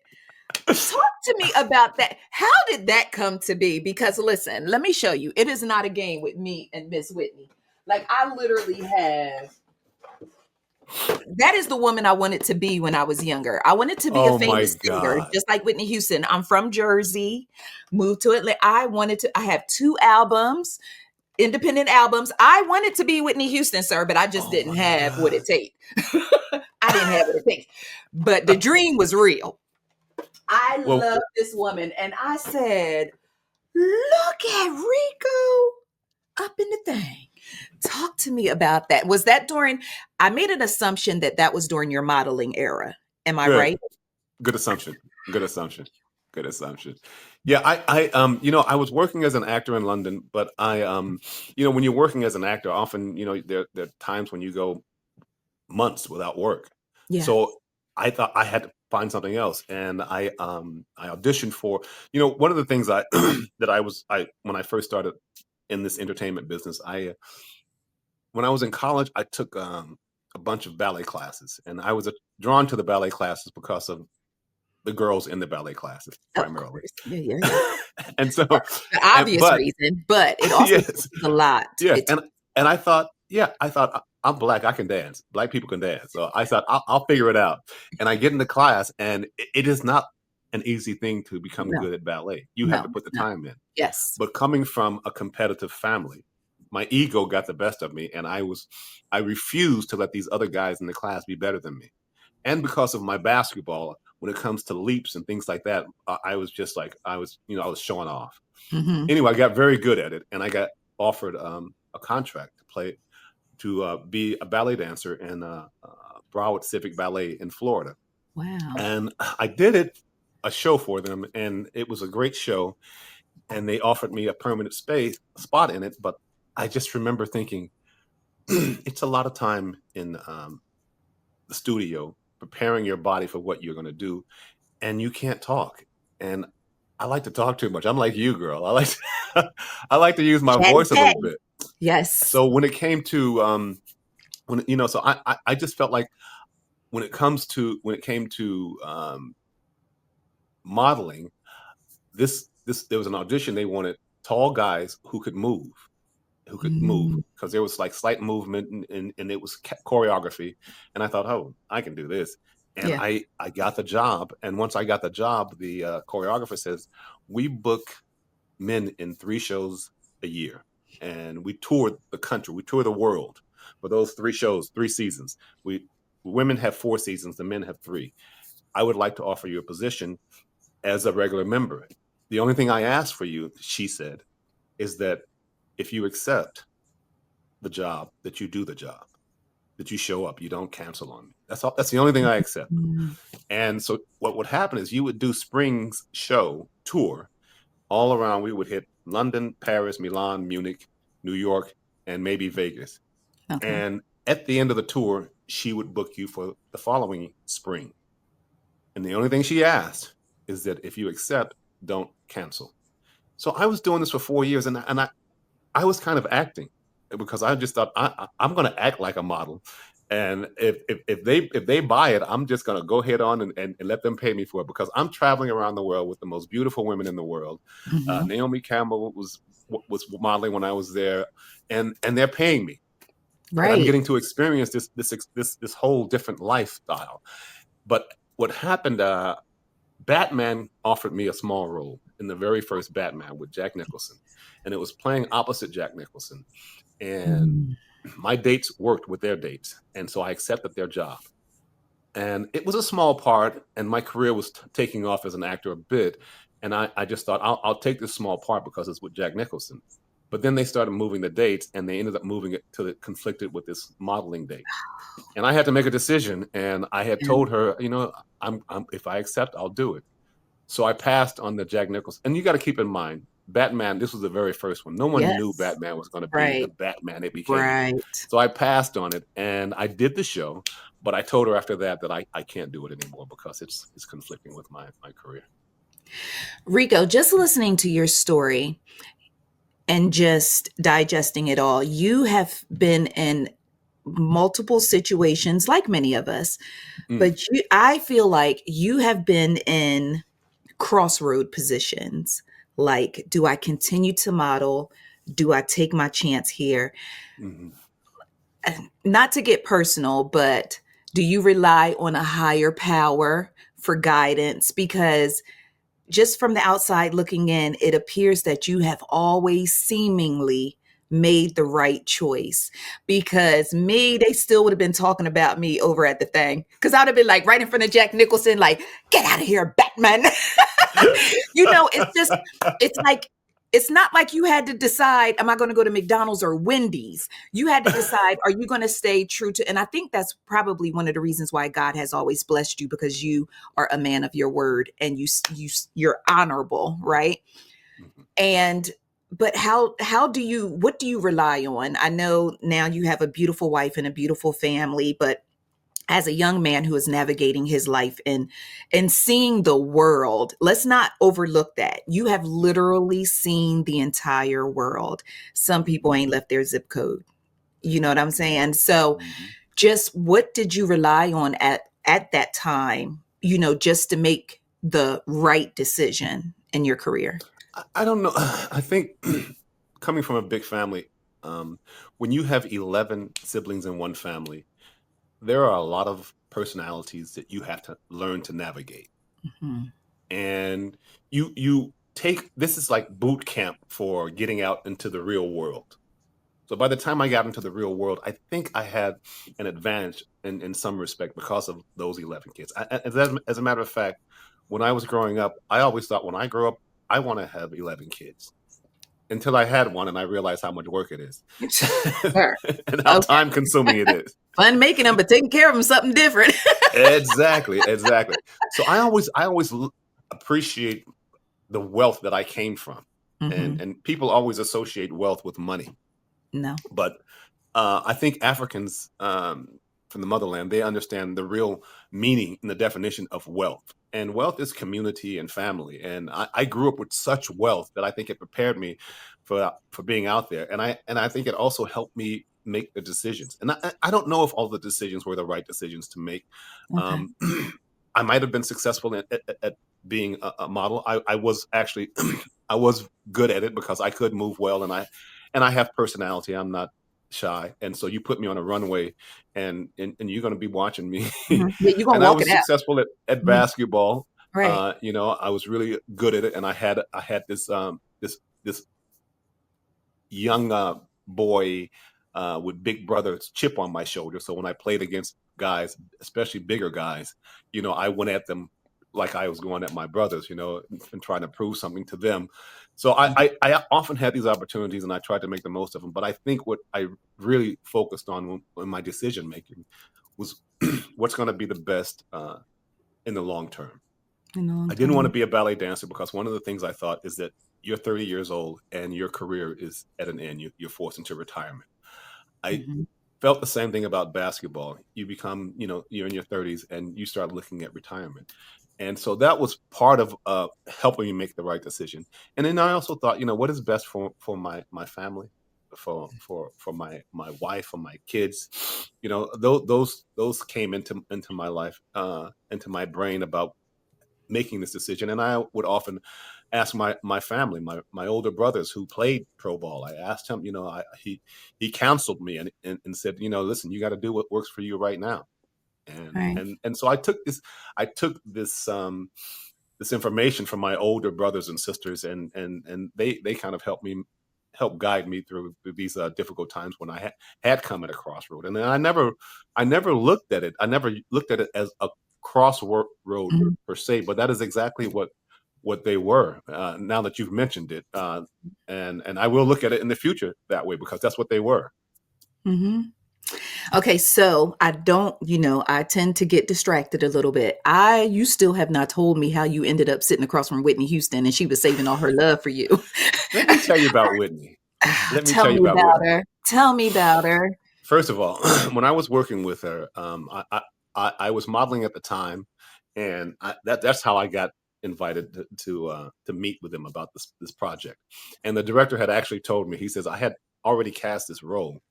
[SPEAKER 1] Talk to me about that. How did that come to be? Because listen, let me show you. It is not a game with me and Miss Whitney. Like I literally have that is the woman I wanted to be when I was younger. I wanted to be a
[SPEAKER 3] Oh my
[SPEAKER 1] famous singer,
[SPEAKER 3] God.
[SPEAKER 1] just like Whitney Houston. I'm from Jersey, moved to Atlanta. I have 2 albums, independent albums. I wanted to be Whitney Houston, sir, but I just
[SPEAKER 3] Oh
[SPEAKER 1] didn't
[SPEAKER 3] my
[SPEAKER 1] have what
[SPEAKER 3] God.
[SPEAKER 1] it takes. I didn't have what it takes. But the dream was real. I
[SPEAKER 3] Well,
[SPEAKER 1] love this woman. And I said, look at Rico up in the thing. Talk to me about that. Was that during, I made an assumption that that was during your modeling era. Am I
[SPEAKER 3] good.
[SPEAKER 1] right?
[SPEAKER 3] Good assumption. Good assumption. Good assumption. Yeah, I was working as an actor in London, but when you're working as an actor, often, there are times when you go months without work.
[SPEAKER 1] Yeah.
[SPEAKER 3] So I thought I had to find something else, and I auditioned for, one of the things I that I when I first started in this entertainment business, when I was in college, I took a bunch of ballet classes, and I was drawn to the ballet classes because of the girls in the ballet classes
[SPEAKER 1] Of
[SPEAKER 3] primarily.
[SPEAKER 1] course. Yeah, yeah, yeah.
[SPEAKER 3] And so,
[SPEAKER 1] The obvious
[SPEAKER 3] but
[SPEAKER 1] reason, but it also
[SPEAKER 3] yes,
[SPEAKER 1] teaches a lot.
[SPEAKER 3] yes,
[SPEAKER 1] It
[SPEAKER 3] and I thought, yeah, I thought I'm black. I can dance. Black people can dance. So I said, I'll figure it out. And I get into class, and it is not an easy thing to become
[SPEAKER 1] No,
[SPEAKER 3] good at ballet. You have
[SPEAKER 1] no,
[SPEAKER 3] to put the
[SPEAKER 1] no.
[SPEAKER 3] time in.
[SPEAKER 1] Yes.
[SPEAKER 3] But coming from a competitive family, my ego got the best of me, and I refused to let these other guys in the class be better than me. And because of my basketball, when it comes to leaps and things like that, I was just like, I was showing off.
[SPEAKER 1] Mm-hmm.
[SPEAKER 3] Anyway, I got very good at it, and I got offered a contract to be a ballet dancer in Broward Civic Ballet in Florida.
[SPEAKER 1] Wow.
[SPEAKER 3] And I did a show for them, and it was a great show. And they offered me a permanent spot in it. But I just remember thinking, it's a lot of time in the studio preparing your body for what you're going to do, and you can't talk. And I like to talk too much. I'm like you, girl. I like to use my voice a
[SPEAKER 1] Chatty.
[SPEAKER 3] little bit.
[SPEAKER 1] Yes.
[SPEAKER 3] So when it came to so I just felt like when it came to modeling, this there was an audition. They wanted tall guys who could move,
[SPEAKER 1] Mm,
[SPEAKER 3] because there was like slight movement, and it was choreography. And I thought, oh, I can do this. And
[SPEAKER 1] yeah.
[SPEAKER 3] I got the job. And once I got the job, the choreographer says, we book men in 3 shows a year. And we toured the country, we toured the world for those 3 shows, 3 seasons. Women have 4 seasons, the men have 3. I would like to offer you a position as a regular member. The only thing I ask for you, she said, is that if you accept the job, that you do the job, that you show up, you don't cancel on me. That's all. That's the only thing I accept.
[SPEAKER 1] Mm,
[SPEAKER 3] And so what would happen is you would do Spring's show tour all around. We would hit London, Paris, Milan, Munich, New York, and maybe Vegas.
[SPEAKER 1] okay.
[SPEAKER 3] And at the end of the tour, she would book you for the following spring. And the only thing she asked is that if you accept, don't cancel. So I was doing this for 4 years, and I was kind of acting, because I just thought I'm going to act like a model. And if they buy it, I'm just going to go ahead on and let them pay me for it, because I'm traveling around the world with the most beautiful women in the world.
[SPEAKER 1] Mm-hmm.
[SPEAKER 3] Naomi Campbell was modeling when I was there, and they're paying me, and I'm
[SPEAKER 1] Right.
[SPEAKER 3] getting to experience this whole different lifestyle. But what happened? Batman offered me a small role in the very first Batman with Jack Nicholson, and it was playing opposite Jack Nicholson. And
[SPEAKER 1] Mm,
[SPEAKER 3] my dates worked with their dates, and so I accepted their job. And it was a small part, and my career was taking off as an actor a bit. And I just thought, I'll take this small part because it's with Jack Nicholson. But then they started moving the dates, and they ended up moving it till it conflicted with this modeling date. And I had to make a decision, and I had
[SPEAKER 1] yeah.
[SPEAKER 3] told her, I'm if I accept, I'll do it. So I passed on the Jack Nicholson. And you got to keep in mind, Batman, this was the very first one. No one knew
[SPEAKER 1] Yes.
[SPEAKER 3] Batman was going to be the
[SPEAKER 1] Right.
[SPEAKER 3] Batman it became.
[SPEAKER 1] Right.
[SPEAKER 3] So I passed on it, and I did the show. But I told her after that I can't do it anymore, because it's conflicting with my career.
[SPEAKER 1] Rico, just listening to your story and just digesting it all, you have been in multiple situations like many of us,
[SPEAKER 3] Mm,
[SPEAKER 1] but I feel like you have been in crossroad positions. Like, do I continue to model? Do I take my chance here?
[SPEAKER 3] mhm.
[SPEAKER 1] Not to get personal, but do you rely on a higher power for guidance? Because just from the outside looking in, it appears that you have always seemingly made the right choice. Because me, they still would have been talking about me over at the thing. Because I'd have been like right in front of Jack Nicholson, like, get out of here, Batman. It's like, it's not like you had to decide, am I going to go to McDonald's or Wendy's? You had to decide, are you going to stay true to, and I think that's probably one of the reasons why God has always blessed you, because you are a man of your word, and you're honorable, right?
[SPEAKER 3] Mhm.
[SPEAKER 1] And but what do you rely on? I know now you have a beautiful wife and a beautiful family, but as a young man who is navigating his life and seeing the world, let's not overlook that. You have literally seen the entire world. Some people ain't left their zip code. You know what I'm saying? So
[SPEAKER 3] Mhm.
[SPEAKER 1] just what did you rely on at that time, just to make the right decision in your career?
[SPEAKER 3] I don't know. I think coming from a big family, When you have 11 siblings in one family, there are a lot of personalities that you have to learn to navigate.
[SPEAKER 1] Mhm.
[SPEAKER 3] And you take this is like boot camp for getting out into the real world. So by the time I got into the real world, I think I had an advantage in some respect because of those 11 kids. As a matter of fact, when I was growing up, I always thought when I grow up, I want to have 11 kids until I had one and I realized how much work it is
[SPEAKER 1] Sure.
[SPEAKER 3] and how
[SPEAKER 1] Okay.
[SPEAKER 3] time consuming it is.
[SPEAKER 1] Fun making them, but taking care of them something different.
[SPEAKER 3] Exactly, exactly. So I always appreciate the wealth that I came from.
[SPEAKER 1] Hmm.
[SPEAKER 3] And people always associate wealth with money.
[SPEAKER 1] No.
[SPEAKER 3] But I think Africans from the motherland, they understand the real meaning and the definition of wealth. And wealth is community and family. And I grew up with such wealth that I think it prepared me for being out there. And I think it also helped me make the decisions. And I don't know if all the decisions were the right decisions to make.
[SPEAKER 1] Okay.
[SPEAKER 3] Um, I might have been successful at being a model. I was actually I was good at it because I could move well, and I have personality. I'm not shy, and so you put me on a runway, and you're going to be watching me.
[SPEAKER 1] Hmm. Yeah, you're gonna
[SPEAKER 3] And I
[SPEAKER 1] walk it
[SPEAKER 3] was
[SPEAKER 1] out.
[SPEAKER 3] successful at
[SPEAKER 1] Mhm.
[SPEAKER 3] basketball.
[SPEAKER 1] Right.
[SPEAKER 3] I was really good at it, and I had this young boy with big brother's chip on my shoulder. So when I played against guys, especially bigger guys, I went at them like I was going at my brothers, and trying to prove something to them. So I often had these opportunities and I tried to make the most of them. But I think what I really focused on when my decision making was what's going to be the best in the long term.
[SPEAKER 1] In a long
[SPEAKER 3] I didn't want to
[SPEAKER 1] time.
[SPEAKER 3] be a ballet dancer because one of the things I thought is that you're 30 years old and your career is at an end. You're forced into retirement. I
[SPEAKER 1] Hmm.
[SPEAKER 3] felt the same thing about basketball. You become, you're in your 30s and you start looking at retirement. And so that was part of helping me make the right decision. And then I also thought, what is best for my family, for my wife, for my kids. Those came into my life, into my brain about making this decision. And I would often ask my family, my older brothers who played pro ball. I asked him, he counseled me and said, listen, you got to do what works for you right now. And
[SPEAKER 1] Right.
[SPEAKER 3] and and so I took this information from my older brothers and sisters, and they kind of help guide me through these difficult times when I had come at a crossroad. And then I never looked at it. I never looked at it as a crossroad
[SPEAKER 1] Mhm.
[SPEAKER 3] per se, but that is exactly what they were. Now that you've mentioned it, and I will look at it in the future that way because that's what they were.
[SPEAKER 1] Hmm. Okay, so I don't, I tend to get distracted a little bit. You still have not told me how you ended up sitting across from Whitney Houston and she was saving all her love for you.
[SPEAKER 3] Let me tell you about Whitney. Let me
[SPEAKER 1] Tell
[SPEAKER 3] tell you
[SPEAKER 1] me
[SPEAKER 3] about
[SPEAKER 1] about
[SPEAKER 3] Whitney.
[SPEAKER 1] her. Tell me about her.
[SPEAKER 3] First of all, when I was working with her, I was modeling at the time, and that's how I got invited to meet with him about this project. And the director had actually told me, he says, I had already cast this role,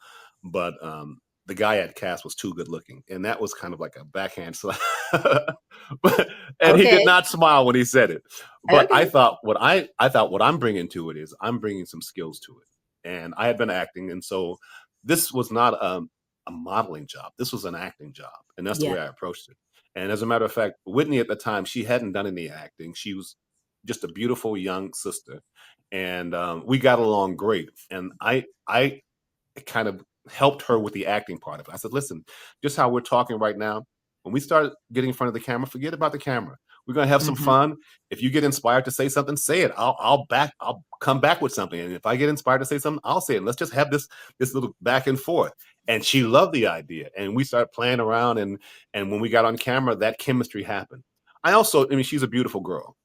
[SPEAKER 3] but the guy I had cast was too good looking, and that was kind of like a backhand slap. And he did
[SPEAKER 1] Okay.
[SPEAKER 3] not smile when he said it. But I
[SPEAKER 1] Okay.
[SPEAKER 3] thought what I'm bringing to it is I'm bringing some skills to it, and I had been acting, and so this was not a modeling job. This was an acting job. And that's the
[SPEAKER 1] Yeah.
[SPEAKER 3] way I approached it. And as a matter of fact, Whitney at the time, she hadn't done any acting. She was just a beautiful young sister. And we got along great. And I kind of helped her with the acting part of it. I said, listen, just how we're talking right now, when we start getting in front of the camera, forget about the camera. We're gonna have some
[SPEAKER 1] Hmm.
[SPEAKER 3] fun. If you get inspired to say something, say it. I'll come back with something. And if I get inspired to say something, I'll say it. Let's just have this little back and forth. And she loved the idea. And we started playing around, and when we got on camera, that chemistry happened. I mean, she's a beautiful girl.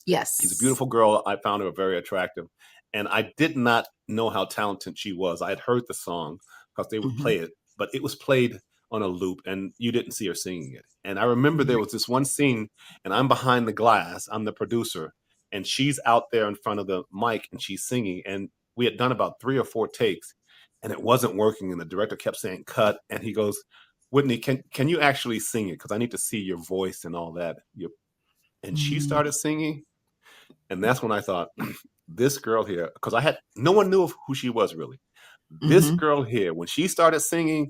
[SPEAKER 3] She's a
[SPEAKER 1] Yes.
[SPEAKER 3] beautiful girl. I found her very attractive. And I did not know how talented she was. I had heard the song because they would
[SPEAKER 1] Hmm.
[SPEAKER 3] play it, but it was played on a loop and you didn't see her singing it. And I remember there was this one scene, and I'm behind the glass, I'm the producer, and she's out there in front of the mic and she's singing. And we had done about 3 or 4 takes and it wasn't working. And the director kept saying, cut. And he goes, Whitney, can you actually sing it? Because I need to see your voice and all that. And she
[SPEAKER 1] Mm.
[SPEAKER 3] started singing, and that's when I thought, this girl here, because I had no one knew of who she was really, This
[SPEAKER 1] Mm-hmm.
[SPEAKER 3] girl here, when she started singing,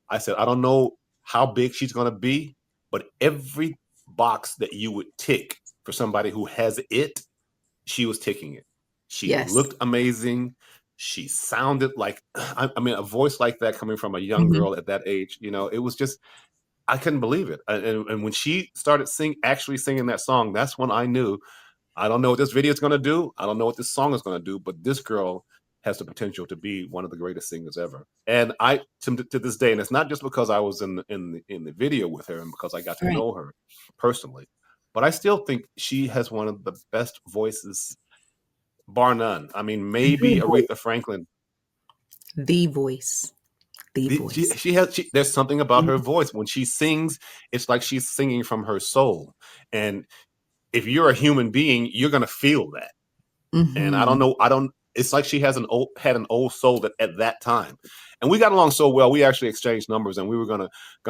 [SPEAKER 3] I said, I don't know how big she's going to be, but every box that you would tick for somebody who has it, she was ticking it. She
[SPEAKER 1] Yes.
[SPEAKER 3] looked amazing. She sounded like, I mean, a voice like that coming from a young
[SPEAKER 1] Mm-hmm.
[SPEAKER 3] girl at that age, it was just, I couldn't believe it. And when she started actually singing that song, that's when I knew, I don't know what this video is going to do. I don't know what this song is going to do, but this girl has the potential to be one of the greatest singers ever. And to this day, and it's not just because I was in the video with her and because I got to
[SPEAKER 1] Right.
[SPEAKER 3] know her personally, but I still think she has one of the best voices, bar none. I mean, maybe
[SPEAKER 1] The voice.
[SPEAKER 3] Aretha Franklin.
[SPEAKER 1] The voice. The voice.
[SPEAKER 3] There's something about her
[SPEAKER 1] Mhm.
[SPEAKER 3] voice. When she sings, it's like she's singing from her soul. And if you're a human being, you're going to feel that. And I don't
[SPEAKER 1] Mhm.
[SPEAKER 3] know. It's like she had an old soul at that time, and we got along so well. We actually exchanged numbers, and we were gonna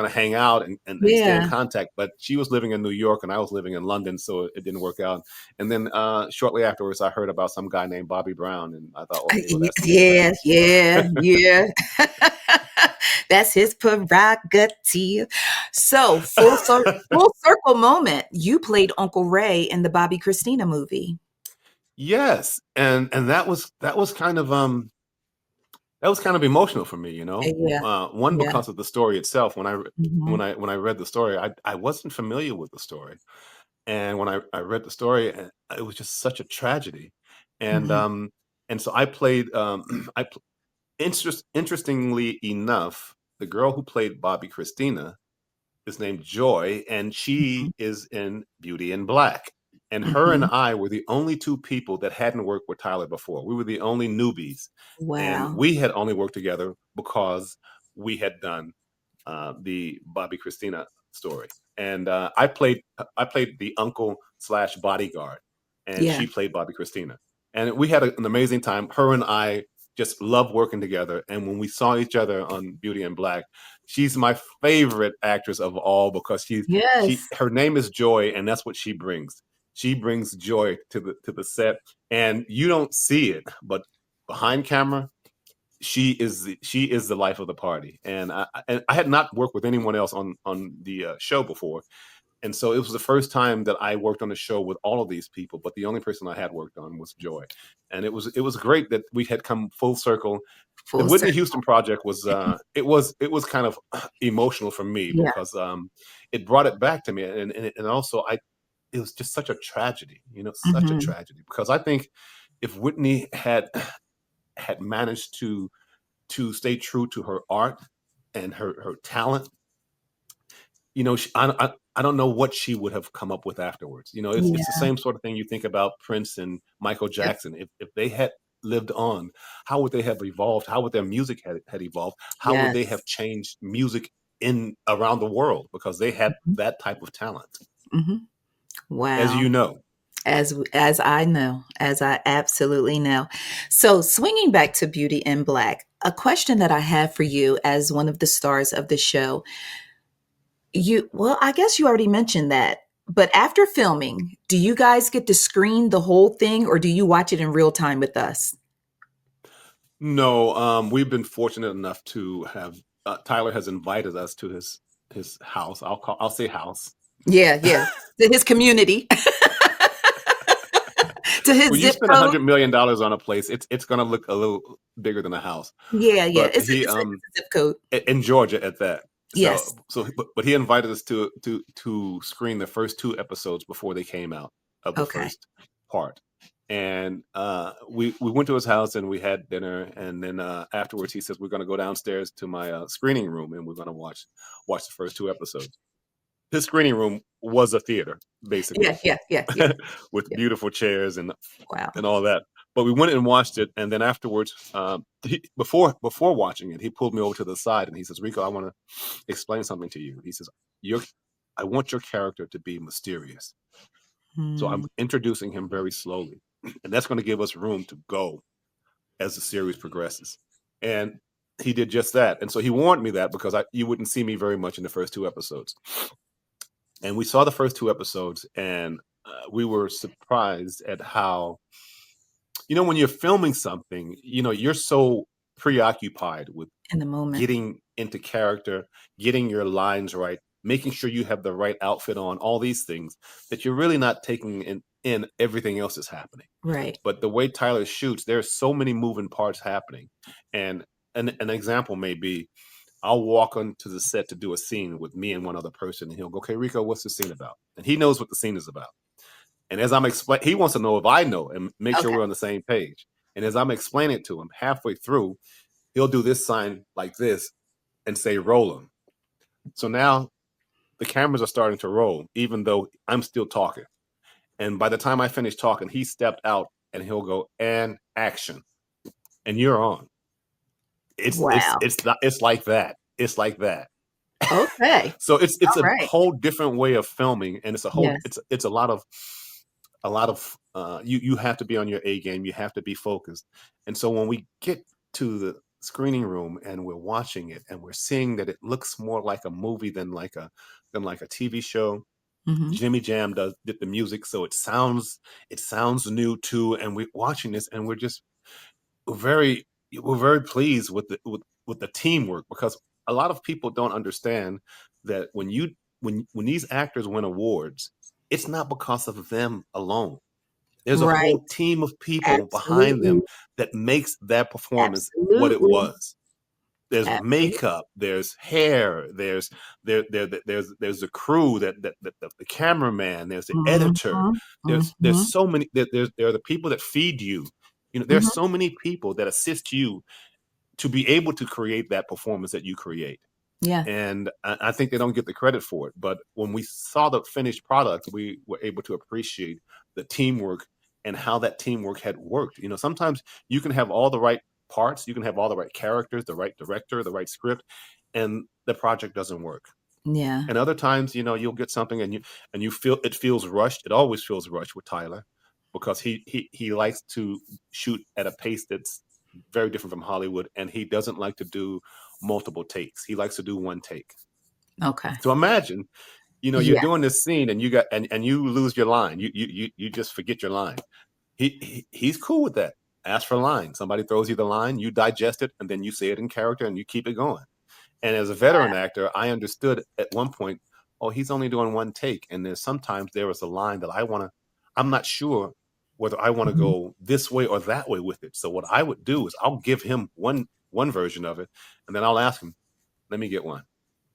[SPEAKER 3] hang out and stay in
[SPEAKER 1] Yeah.
[SPEAKER 3] contact. But she was living in New York, and I was living in London, so it didn't work out. And then shortly afterwards, I heard about some guy named Bobby Brown, and I thought, okay, well, that's something else.
[SPEAKER 1] Yeah, yeah, yeah. That's his prerogative. So, full circle moment. You played Uncle Ray in the Bobby Christina movie.
[SPEAKER 3] Yes, and that was kind of emotional for me,
[SPEAKER 1] Yeah,
[SPEAKER 3] one
[SPEAKER 1] yeah.
[SPEAKER 3] because of the story itself. When I
[SPEAKER 1] Mhm,
[SPEAKER 3] when I read the story, I wasn't familiar with the story. And when I read the story, it was just such a tragedy. And
[SPEAKER 1] mhm,
[SPEAKER 3] so I played. Interestingly enough, the girl who played Bobby Christina is named Joy, and
[SPEAKER 1] mhm,
[SPEAKER 3] she is in Beauty in Black. And her and
[SPEAKER 1] mhm.
[SPEAKER 3] I were the only two people that hadn't worked with Tyler before. We were the only newbies, and
[SPEAKER 1] Wow.
[SPEAKER 3] we had only worked together because we had done the Bobby Christina story. And I played the uncle slash bodyguard, and
[SPEAKER 1] Yeah.
[SPEAKER 3] she played Bobby Christina. And we had an amazing time. Her and I just loved working together. And when we saw each other on Beauty in Black, she's my favorite actress of all because
[SPEAKER 1] Yes.
[SPEAKER 3] her name is Joy, and that's what she brings. She brings joy to the set, and you don't see it, but behind camera, she is the life of the party. And I had not worked with anyone else on the show before, and so it was the first time that I worked on a show with all of these people. But the only person I had worked on was Joy, and it was great that we had come full circle. The
[SPEAKER 1] Full
[SPEAKER 3] Whitney
[SPEAKER 1] circle.
[SPEAKER 3] Houston project was it was kind of emotional for me
[SPEAKER 1] Yeah.
[SPEAKER 3] because it brought it back to me, and also it was just such a tragedy, such a
[SPEAKER 1] Mhm.
[SPEAKER 3] tragedy because I think if Whitney had managed to stay true to her art and her talent, I don't know what she would have come up with afterwards. It's the
[SPEAKER 1] Yeah.
[SPEAKER 3] same sort of thing you think about Prince and Michael
[SPEAKER 1] Yep.
[SPEAKER 3] Jackson. If they had lived on, how would they have evolved? How would their music had evolved? How would they
[SPEAKER 1] Yes.
[SPEAKER 3] have changed music in around the world because they had
[SPEAKER 1] Mhm,
[SPEAKER 3] that type of talent,
[SPEAKER 1] mhm.
[SPEAKER 3] as
[SPEAKER 1] Wow.
[SPEAKER 3] you know.
[SPEAKER 1] As I know, as I absolutely know. So, swinging back to Beauty in Black, a question that I have for you as one of the stars of the show. Well, I guess you already mentioned that, but after filming, do you guys get to screen the whole thing or do you watch it in real time with us?
[SPEAKER 3] No, we've been fortunate enough to have Tyler has invited us to his house. I'll say house.
[SPEAKER 1] Yeah, yeah. To his community, to his
[SPEAKER 3] When you
[SPEAKER 1] zip
[SPEAKER 3] spend
[SPEAKER 1] code.
[SPEAKER 3] $100 million on a place, it's going to look a little bigger than a house.
[SPEAKER 1] Yeah, yeah.
[SPEAKER 3] But he
[SPEAKER 1] It's a zip code.
[SPEAKER 3] in Georgia at that.
[SPEAKER 1] Yes.
[SPEAKER 3] But he invited us to screen the first two episodes before they came out of the
[SPEAKER 1] Okay.
[SPEAKER 3] first part. And we went to his house and we had dinner, and then afterwards he says we're going to go downstairs to my screening room and we're going to watch the first two episodes. His screening room was a theater
[SPEAKER 1] Yeah,
[SPEAKER 3] basically,
[SPEAKER 1] yeah, yeah, yeah,
[SPEAKER 3] with
[SPEAKER 1] yeah.
[SPEAKER 3] beautiful chairs
[SPEAKER 1] Wow.
[SPEAKER 3] and all that. But we went and watched it, and then afterwards, before watching it, he pulled me over to the side and he says, "Rico, I want to explain something to you." He says, I want your character to be mysterious." So I'm
[SPEAKER 1] Hmm.
[SPEAKER 3] introducing him very slowly, and that's going to give us room to go as the series progresses. And he did just that, and so he warned me that because you wouldn't see me very much in the first two episodes. And we saw the first two episodes, and we were surprised at how when you're filming something, you're so preoccupied with
[SPEAKER 1] In the moment.
[SPEAKER 3] getting into character, getting your lines right, making sure you have the right outfit on, all these things, that you're really not taking in everything else that's happening.
[SPEAKER 1] Right.
[SPEAKER 3] But the way Tyler shoots, there's so many moving parts happening. And an example may be, I'll walk onto the set to do a scene with me and one other person, and he'll go, "Okay, Ricco, what's the scene about?" And he knows what the scene is about. And as I'm explaining, he wants to know if I know and make sure
[SPEAKER 1] Okay.
[SPEAKER 3] we're on the same page. And as I'm explaining it to him, halfway through, he'll do this sign like this and say, "Roll him." So now the cameras are starting to roll, even though I'm still talking. And by the time I finish talking, he stepped out and he'll go, "And action." And you're on.
[SPEAKER 1] Wow.
[SPEAKER 3] It's like that. It's like that.
[SPEAKER 1] Okay.
[SPEAKER 3] So it's
[SPEAKER 1] All
[SPEAKER 3] a
[SPEAKER 1] right.
[SPEAKER 3] whole different way of filming, and
[SPEAKER 1] Yes.
[SPEAKER 3] it's a lot of you have to be on your A game. You have to be focused. And so when we get to the screening room and we're watching it and we're seeing that it looks more like a movie than like a TV show.
[SPEAKER 1] Mm-hmm.
[SPEAKER 3] Jimmy Jam did the music, so it sounds new too. And we're watching this and we're very we're very pleased with the teamwork, because a lot of people don't understand that when these actors win awards, it's not because of them alone. There's a
[SPEAKER 1] Right.
[SPEAKER 3] whole team of people behind
[SPEAKER 1] Absolutely.
[SPEAKER 3] them that makes that performance what it
[SPEAKER 1] Absolutely.
[SPEAKER 3] was. There's
[SPEAKER 1] Absolutely.
[SPEAKER 3] makeup, there's hair, there's the crew, the cameraman, there's the editor.
[SPEAKER 1] Mm-hmm.
[SPEAKER 3] There's
[SPEAKER 1] Mm-hmm.
[SPEAKER 3] so many. There are the people that feed you. There's
[SPEAKER 1] Mm-hmm.
[SPEAKER 3] so many people that assist you to be able to create that performance that you create.
[SPEAKER 1] Yeah.
[SPEAKER 3] And I think they don't get the credit for it. But when we saw the finished product, we were able to appreciate the teamwork and how that teamwork had worked. Sometimes you can have all the right parts, you can have all the right characters, the right director, the right script, and the project doesn't work.
[SPEAKER 1] Yeah.
[SPEAKER 3] And other times, you'll get something and you feel it feels rushed. It always feels rushed with Tyler, because he likes to shoot at a pace that's very different from Hollywood, and he doesn't like to do multiple takes. He likes to do one take.
[SPEAKER 1] Okay.
[SPEAKER 3] So imagine, you're
[SPEAKER 1] Yeah.
[SPEAKER 3] doing this scene and you got and you lose your line. You just forget your line. He's cool with that. Ask for a line. Somebody throws you the line, you digest it, and then you say it in character and you keep it going. And as a veteran actor, I understood at one point, oh, he's only doing one take. And then sometimes there was a line that I'm not sure whether I want to
[SPEAKER 1] Mhm.
[SPEAKER 3] go this way or that way with it. So what I would do is I'll give him one version of it, and then I'll ask him, let me get one.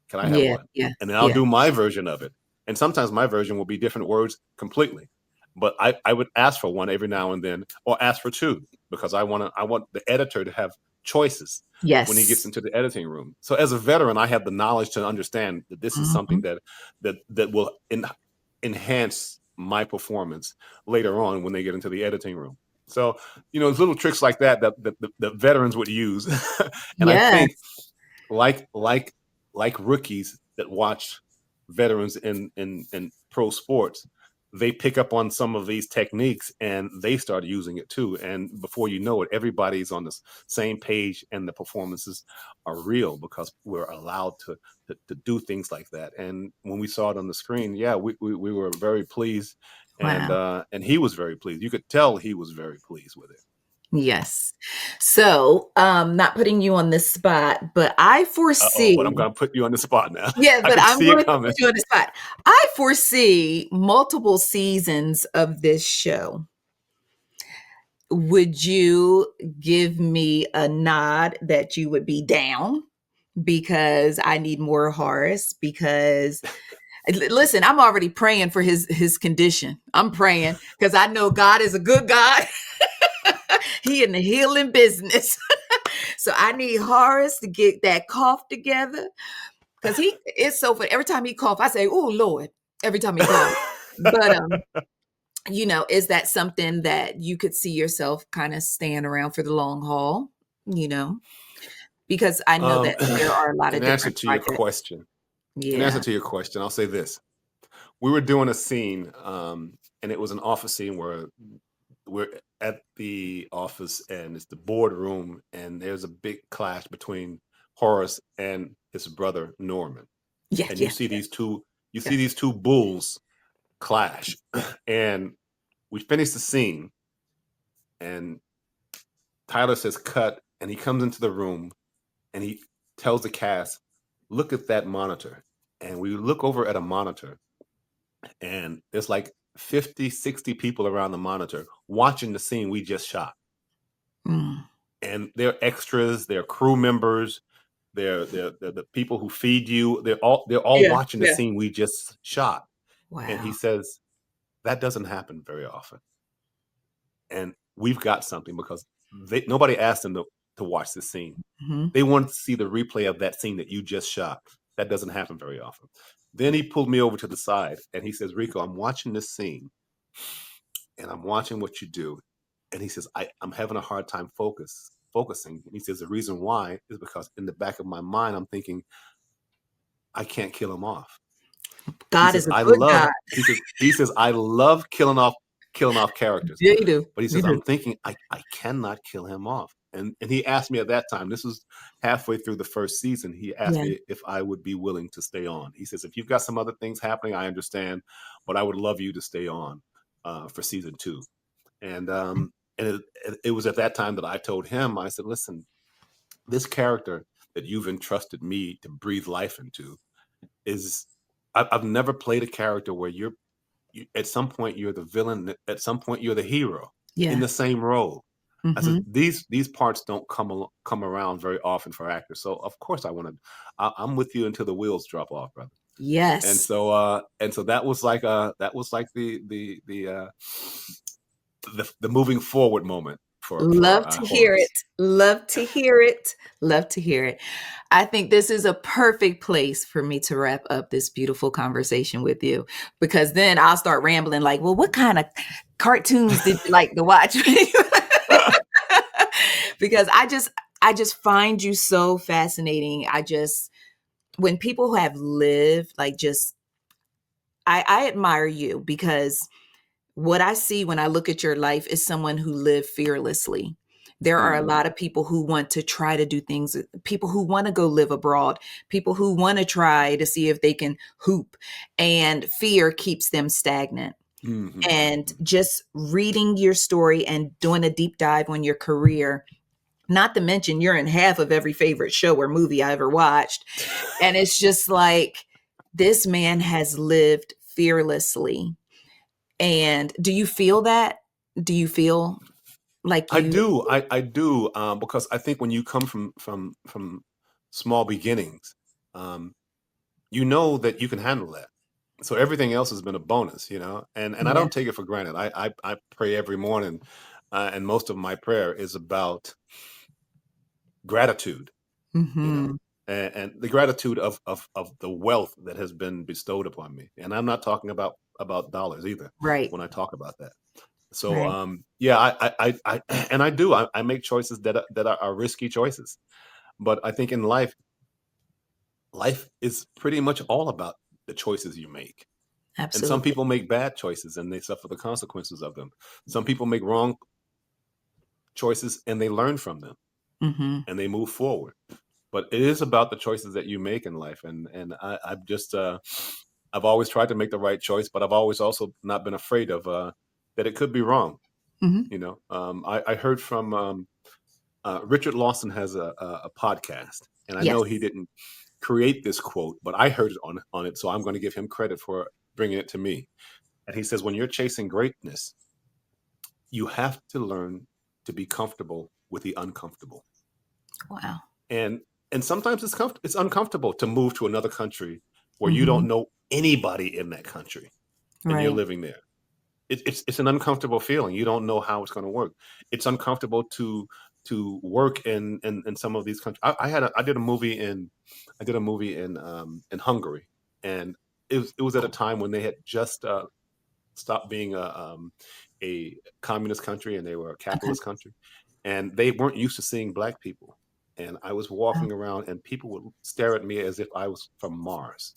[SPEAKER 3] Can I have
[SPEAKER 1] Yeah.
[SPEAKER 3] one?
[SPEAKER 1] Yeah.
[SPEAKER 3] And then I'll
[SPEAKER 1] Yeah.
[SPEAKER 3] do my version of it. And sometimes my version will be different words completely. But I would ask for one every now and then, or ask for two, because I want the editor to have choices when he gets
[SPEAKER 1] Yes.
[SPEAKER 3] into the editing room. So as a veteran, I have the knowledge to understand that this is something
[SPEAKER 1] Mhm.
[SPEAKER 3] that will enhance my performance later on when they get into the editing room. So, there's little tricks like that veterans would use. And I think
[SPEAKER 1] Yes.
[SPEAKER 3] like rookies that watch veterans in pro sports, they pick up on some of these techniques and they start using it too. And before you know it, everybody's on the same page and the performances are real, because we're allowed to do things like that. And when we saw it on the screen, yeah, we were very pleased.
[SPEAKER 1] Wow.
[SPEAKER 3] And he was very pleased. You could tell he was very pleased with it.
[SPEAKER 1] Yes. So, not putting you on the spot, but I
[SPEAKER 3] Uh-oh, but I'm
[SPEAKER 1] foresee
[SPEAKER 3] going to put you on the spot now.
[SPEAKER 1] yeah,
[SPEAKER 3] I
[SPEAKER 1] but
[SPEAKER 3] can
[SPEAKER 1] I'm
[SPEAKER 3] see
[SPEAKER 1] going
[SPEAKER 3] it
[SPEAKER 1] to
[SPEAKER 3] coming.
[SPEAKER 1] put you on the spot. I foresee multiple seasons of this show. Would you give me a nod that you would be down? Because I need more Horace. Because listen, I'm already praying for his condition. I'm praying because I know God is a good God. He in the healing business. So I need Horace to get that cough together. Because he it's so funny. Every time he cough, I say, "Oh Lord," every time he cough. But is that something that you could see yourself kind of staying around for the long haul? You know, because I know
[SPEAKER 3] Um,
[SPEAKER 1] that there are a lot
[SPEAKER 3] in
[SPEAKER 1] of
[SPEAKER 3] answer
[SPEAKER 1] different
[SPEAKER 3] to your
[SPEAKER 1] projects.
[SPEAKER 3] question,
[SPEAKER 1] Yeah.
[SPEAKER 3] I'll say this. We were doing a scene, and it was an office scene where we're at the office and it's the boardroom, and there's a big clash between Horace and his brother Norman.
[SPEAKER 1] Yeah,
[SPEAKER 3] And
[SPEAKER 1] yeah,
[SPEAKER 3] you see
[SPEAKER 1] yes.
[SPEAKER 3] these two bulls clash. And we finished the scene, and Tyler says cut, and he comes into the room and he tells the cast, look at that monitor. And we look over at a monitor, and there's like 50, 60 people around the monitor watching the scene we just shot.
[SPEAKER 1] Mm.
[SPEAKER 3] And they're extras, they're crew members, they're the people who feed you. They're all
[SPEAKER 1] Yeah,
[SPEAKER 3] watching the
[SPEAKER 1] yeah.
[SPEAKER 3] scene we just shot. And he
[SPEAKER 1] Wow.
[SPEAKER 3] says, that doesn't happen very often. And we've got something because nobody asked them to watch this scene.
[SPEAKER 1] Mhm.
[SPEAKER 3] They wanted to see the replay of that scene that you just shot. That doesn't happen very often. Then he pulled me over to the side and he says, Ricco, I'm watching this scene and I'm watching what you do. And he says, I'm having a hard time focusing. And he says, the reason why is because in the back of my mind, I'm thinking, I can't kill him off. He
[SPEAKER 1] God
[SPEAKER 3] says,
[SPEAKER 1] is a good God.
[SPEAKER 3] he says, I love killing off characters.
[SPEAKER 1] Yeah, you do.
[SPEAKER 3] But he
[SPEAKER 1] You
[SPEAKER 3] says,
[SPEAKER 1] do.
[SPEAKER 3] I'm thinking, I cannot kill him off. And he asked me at that time, this was halfway through the first season, he asked
[SPEAKER 1] Yeah.
[SPEAKER 3] me if I would be willing to stay on. He says, if you've got some other things happening, I understand, but I would love you to stay on for season 2. And it was at that time that I told him, I said, listen, this character that you've entrusted me to breathe life into is, I've never played a character where at some point you're the villain, at some point you're the hero in
[SPEAKER 1] Yeah.
[SPEAKER 3] the same role. I said,
[SPEAKER 1] Mhm.
[SPEAKER 3] these parts don't come around very often for actors. So of course I'm with you until the wheels drop off, brother. And
[SPEAKER 1] Yes.
[SPEAKER 3] so that was like the moving forward moment for
[SPEAKER 1] Love to hear it.
[SPEAKER 3] Horace.
[SPEAKER 1] Love to hear it. Love to hear it. I think this is a perfect place for me to wrap up this beautiful conversation with you, because then I'll start rambling like, well, what kind of cartoons did you like to watch? Because I just find you so fascinating. When people who have lived, like, just I admire you, because what I see when I look at your life is someone who lived fearlessly. There are a
[SPEAKER 3] Mhm.
[SPEAKER 1] lot of people who want to try to do things, people who want to go live abroad, people who want to try to see if they can hoop, and fear keeps them stagnant.
[SPEAKER 3] Mhm.
[SPEAKER 1] And
[SPEAKER 3] Mhm.
[SPEAKER 1] just reading your story and doing a deep dive on your career, not to mention you're in half of every favorite show or movie I ever watched. And it's just like, this man has lived fearlessly. And do you feel that? Do you feel like
[SPEAKER 3] I
[SPEAKER 1] you?
[SPEAKER 3] do. I do, because I think when you come from small beginnings, um, you know that you can handle that. So everything else has been a bonus, and I
[SPEAKER 1] Yeah.
[SPEAKER 3] don't take it for granted. I pray every morning, and most of my prayer is about gratitude, you know,
[SPEAKER 1] Mhm.
[SPEAKER 3] and the gratitude of the wealth that has been bestowed upon me. And I'm not talking about dollars either
[SPEAKER 1] Right.
[SPEAKER 3] when I talk about that. So
[SPEAKER 1] Right.
[SPEAKER 3] yeah, I and I do. I make choices that are risky choices, but I think in life is pretty much all about the choices you make. And some
[SPEAKER 1] Absolutely.
[SPEAKER 3] people make bad choices and they suffer the consequences of them. Some people make wrong choices and they learn from them
[SPEAKER 1] Mhm.
[SPEAKER 3] and they move forward. But it is about the choices that you make in life. And I've just I've always tried to make the right choice, but I've always also not been afraid of that it could be wrong.
[SPEAKER 1] Mhm.
[SPEAKER 3] I heard from Richard Lawson has a podcast, and I
[SPEAKER 1] Yes.
[SPEAKER 3] know he didn't create this quote, but I heard it on it, so I'm going to give him credit for bringing it to me. And he says, when you're chasing greatness, you have to learn to be comfortable with the uncomfortable.
[SPEAKER 1] Wow.
[SPEAKER 3] And sometimes it's uncomfortable to move to another country where you
[SPEAKER 1] Mhm.
[SPEAKER 3] don't know anybody in that country and you're
[SPEAKER 1] Right.
[SPEAKER 3] living there. It's an uncomfortable feeling. You don't know how it's going to work. It's uncomfortable to work in some of these countries. I did a movie in Hungary, and it was at a time when they had just stopped being a communist country and they were a
[SPEAKER 1] Okay.
[SPEAKER 3] capitalist country, and they weren't used to seeing black people. And I was
[SPEAKER 1] Wow.
[SPEAKER 3] walking around, and people would stare at me as if I was from Mars.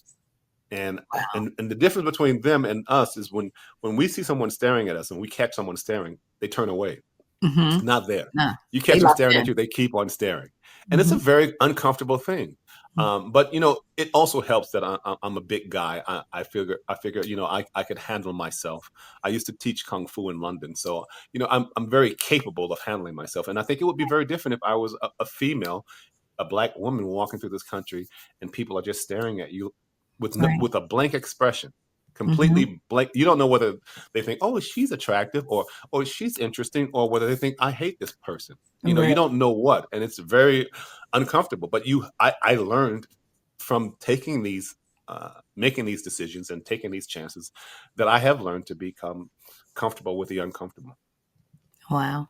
[SPEAKER 3] And
[SPEAKER 1] Wow.
[SPEAKER 3] and the difference between them and us is when we see someone staring at us and we catch someone staring, they turn away.
[SPEAKER 1] Mm-hmm.
[SPEAKER 3] Not there.
[SPEAKER 1] Nah,
[SPEAKER 3] You
[SPEAKER 1] they
[SPEAKER 3] catch them
[SPEAKER 1] locked
[SPEAKER 3] staring at
[SPEAKER 1] in.
[SPEAKER 3] you, they keep on staring. And it's a
[SPEAKER 1] Mm-hmm.
[SPEAKER 3] very uncomfortable thing. But it also helps that I'm a big guy. I figure, I could handle myself. I used to teach kung fu in London, so I'm very capable of handling myself. And I think it would be very different if I was a female, a black woman walking through this country, and people are just staring at you with
[SPEAKER 1] Right.
[SPEAKER 3] with a blank expression,
[SPEAKER 1] Mm-hmm.
[SPEAKER 3] completely blank. You don't know whether they think, "Oh, she's attractive," or "She's interesting," or whether they think, "I hate this person." You
[SPEAKER 1] Right.
[SPEAKER 3] don't know what, and it's very uncomfortable. But I learned from taking these, making these decisions and taking these chances, that I have learned to become comfortable with the uncomfortable.
[SPEAKER 1] Wow.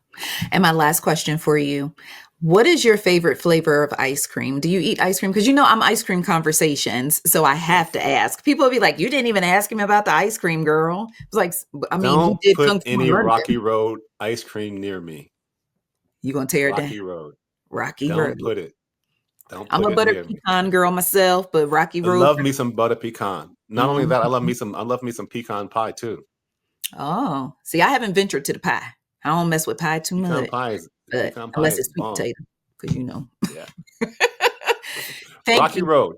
[SPEAKER 1] And my last question for you. What is your favorite flavor of ice cream? Do you eat ice cream? Because I'm ice cream conversations, so I have to ask. People will be like, "You didn't even ask him about the ice cream, girl." It's like, I mean, he
[SPEAKER 3] Don't
[SPEAKER 1] did
[SPEAKER 3] put
[SPEAKER 1] Kung Fu in
[SPEAKER 3] any Rocky
[SPEAKER 1] London.
[SPEAKER 3] Road ice cream near me.
[SPEAKER 1] You gonna tear it down?
[SPEAKER 3] Rocky Road.
[SPEAKER 1] Rocky Road.
[SPEAKER 3] Don't put it. Don't
[SPEAKER 1] I'm
[SPEAKER 3] put
[SPEAKER 1] a
[SPEAKER 3] it
[SPEAKER 1] butter
[SPEAKER 3] near me.
[SPEAKER 1] pecan girl myself, but Rocky
[SPEAKER 3] I
[SPEAKER 1] Road.
[SPEAKER 3] love me some butter pecan. Not only that,
[SPEAKER 1] Mhm.
[SPEAKER 3] I love me some pecan pie too.
[SPEAKER 1] Oh, see, I haven't ventured to the pie. I don't mess with pie too
[SPEAKER 3] Pecan
[SPEAKER 1] much,
[SPEAKER 3] pie is
[SPEAKER 1] but
[SPEAKER 3] pecan pie
[SPEAKER 1] unless
[SPEAKER 3] is
[SPEAKER 1] it's sweet
[SPEAKER 3] bomb.
[SPEAKER 1] potato, because.
[SPEAKER 3] Yeah.
[SPEAKER 1] Thank
[SPEAKER 3] Rocky
[SPEAKER 1] you.
[SPEAKER 3] Road.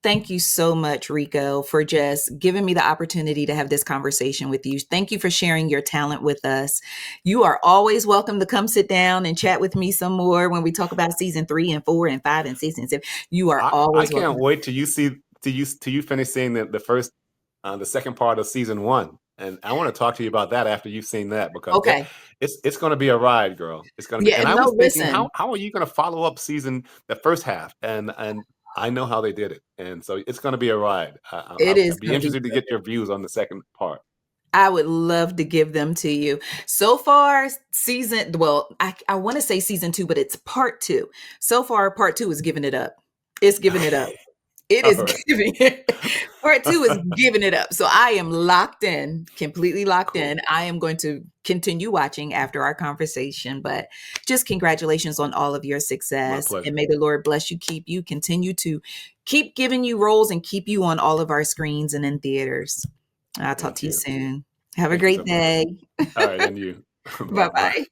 [SPEAKER 1] Thank you so much, Rico, for just giving me the opportunity to have this conversation with you. Thank you for sharing your talent with us. You are always welcome to come sit down and chat with me some more when we talk about season 3 and 4 and 5 and 6 and 7. You are
[SPEAKER 3] I
[SPEAKER 1] always welcome.
[SPEAKER 3] can't wait till you finish seeing the second part of season 1. And I want to talk to you about that after you've seen that, because
[SPEAKER 1] Okay.
[SPEAKER 3] it's going to be a ride, girl. It's going to be.
[SPEAKER 1] Yeah,
[SPEAKER 3] And I
[SPEAKER 1] no,
[SPEAKER 3] was thinking,
[SPEAKER 1] listen.
[SPEAKER 3] how are you going to follow up the first half? And I know how they did it, and so it's going to be a ride.
[SPEAKER 1] It is
[SPEAKER 3] I'd be
[SPEAKER 1] going to be
[SPEAKER 3] interested to get your views on the second part.
[SPEAKER 1] I would love to give them to you. So far, I want to say season 2, but it's part 2. So far, part 2 is giving it up. It's giving it up.
[SPEAKER 3] Okay.
[SPEAKER 1] It
[SPEAKER 3] All
[SPEAKER 1] is
[SPEAKER 3] right.
[SPEAKER 1] giving it. Part 2 is giving it up. So I am locked in, completely locked
[SPEAKER 3] Cool.
[SPEAKER 1] in. I am going to continue watching after our conversation, but just congratulations on all of your
[SPEAKER 3] My
[SPEAKER 1] success. And
[SPEAKER 3] pleasure.
[SPEAKER 1] may the Lord bless you, keep you, continue to keep giving you roles and keep you on all of our screens and in theaters. I'll talk
[SPEAKER 3] Thank
[SPEAKER 1] to you
[SPEAKER 3] you.
[SPEAKER 1] soon. Have a
[SPEAKER 3] Thank you
[SPEAKER 1] great
[SPEAKER 3] so much.
[SPEAKER 1] day.
[SPEAKER 3] All right, and you.
[SPEAKER 1] Bye
[SPEAKER 3] Bye bye.
[SPEAKER 1] bye.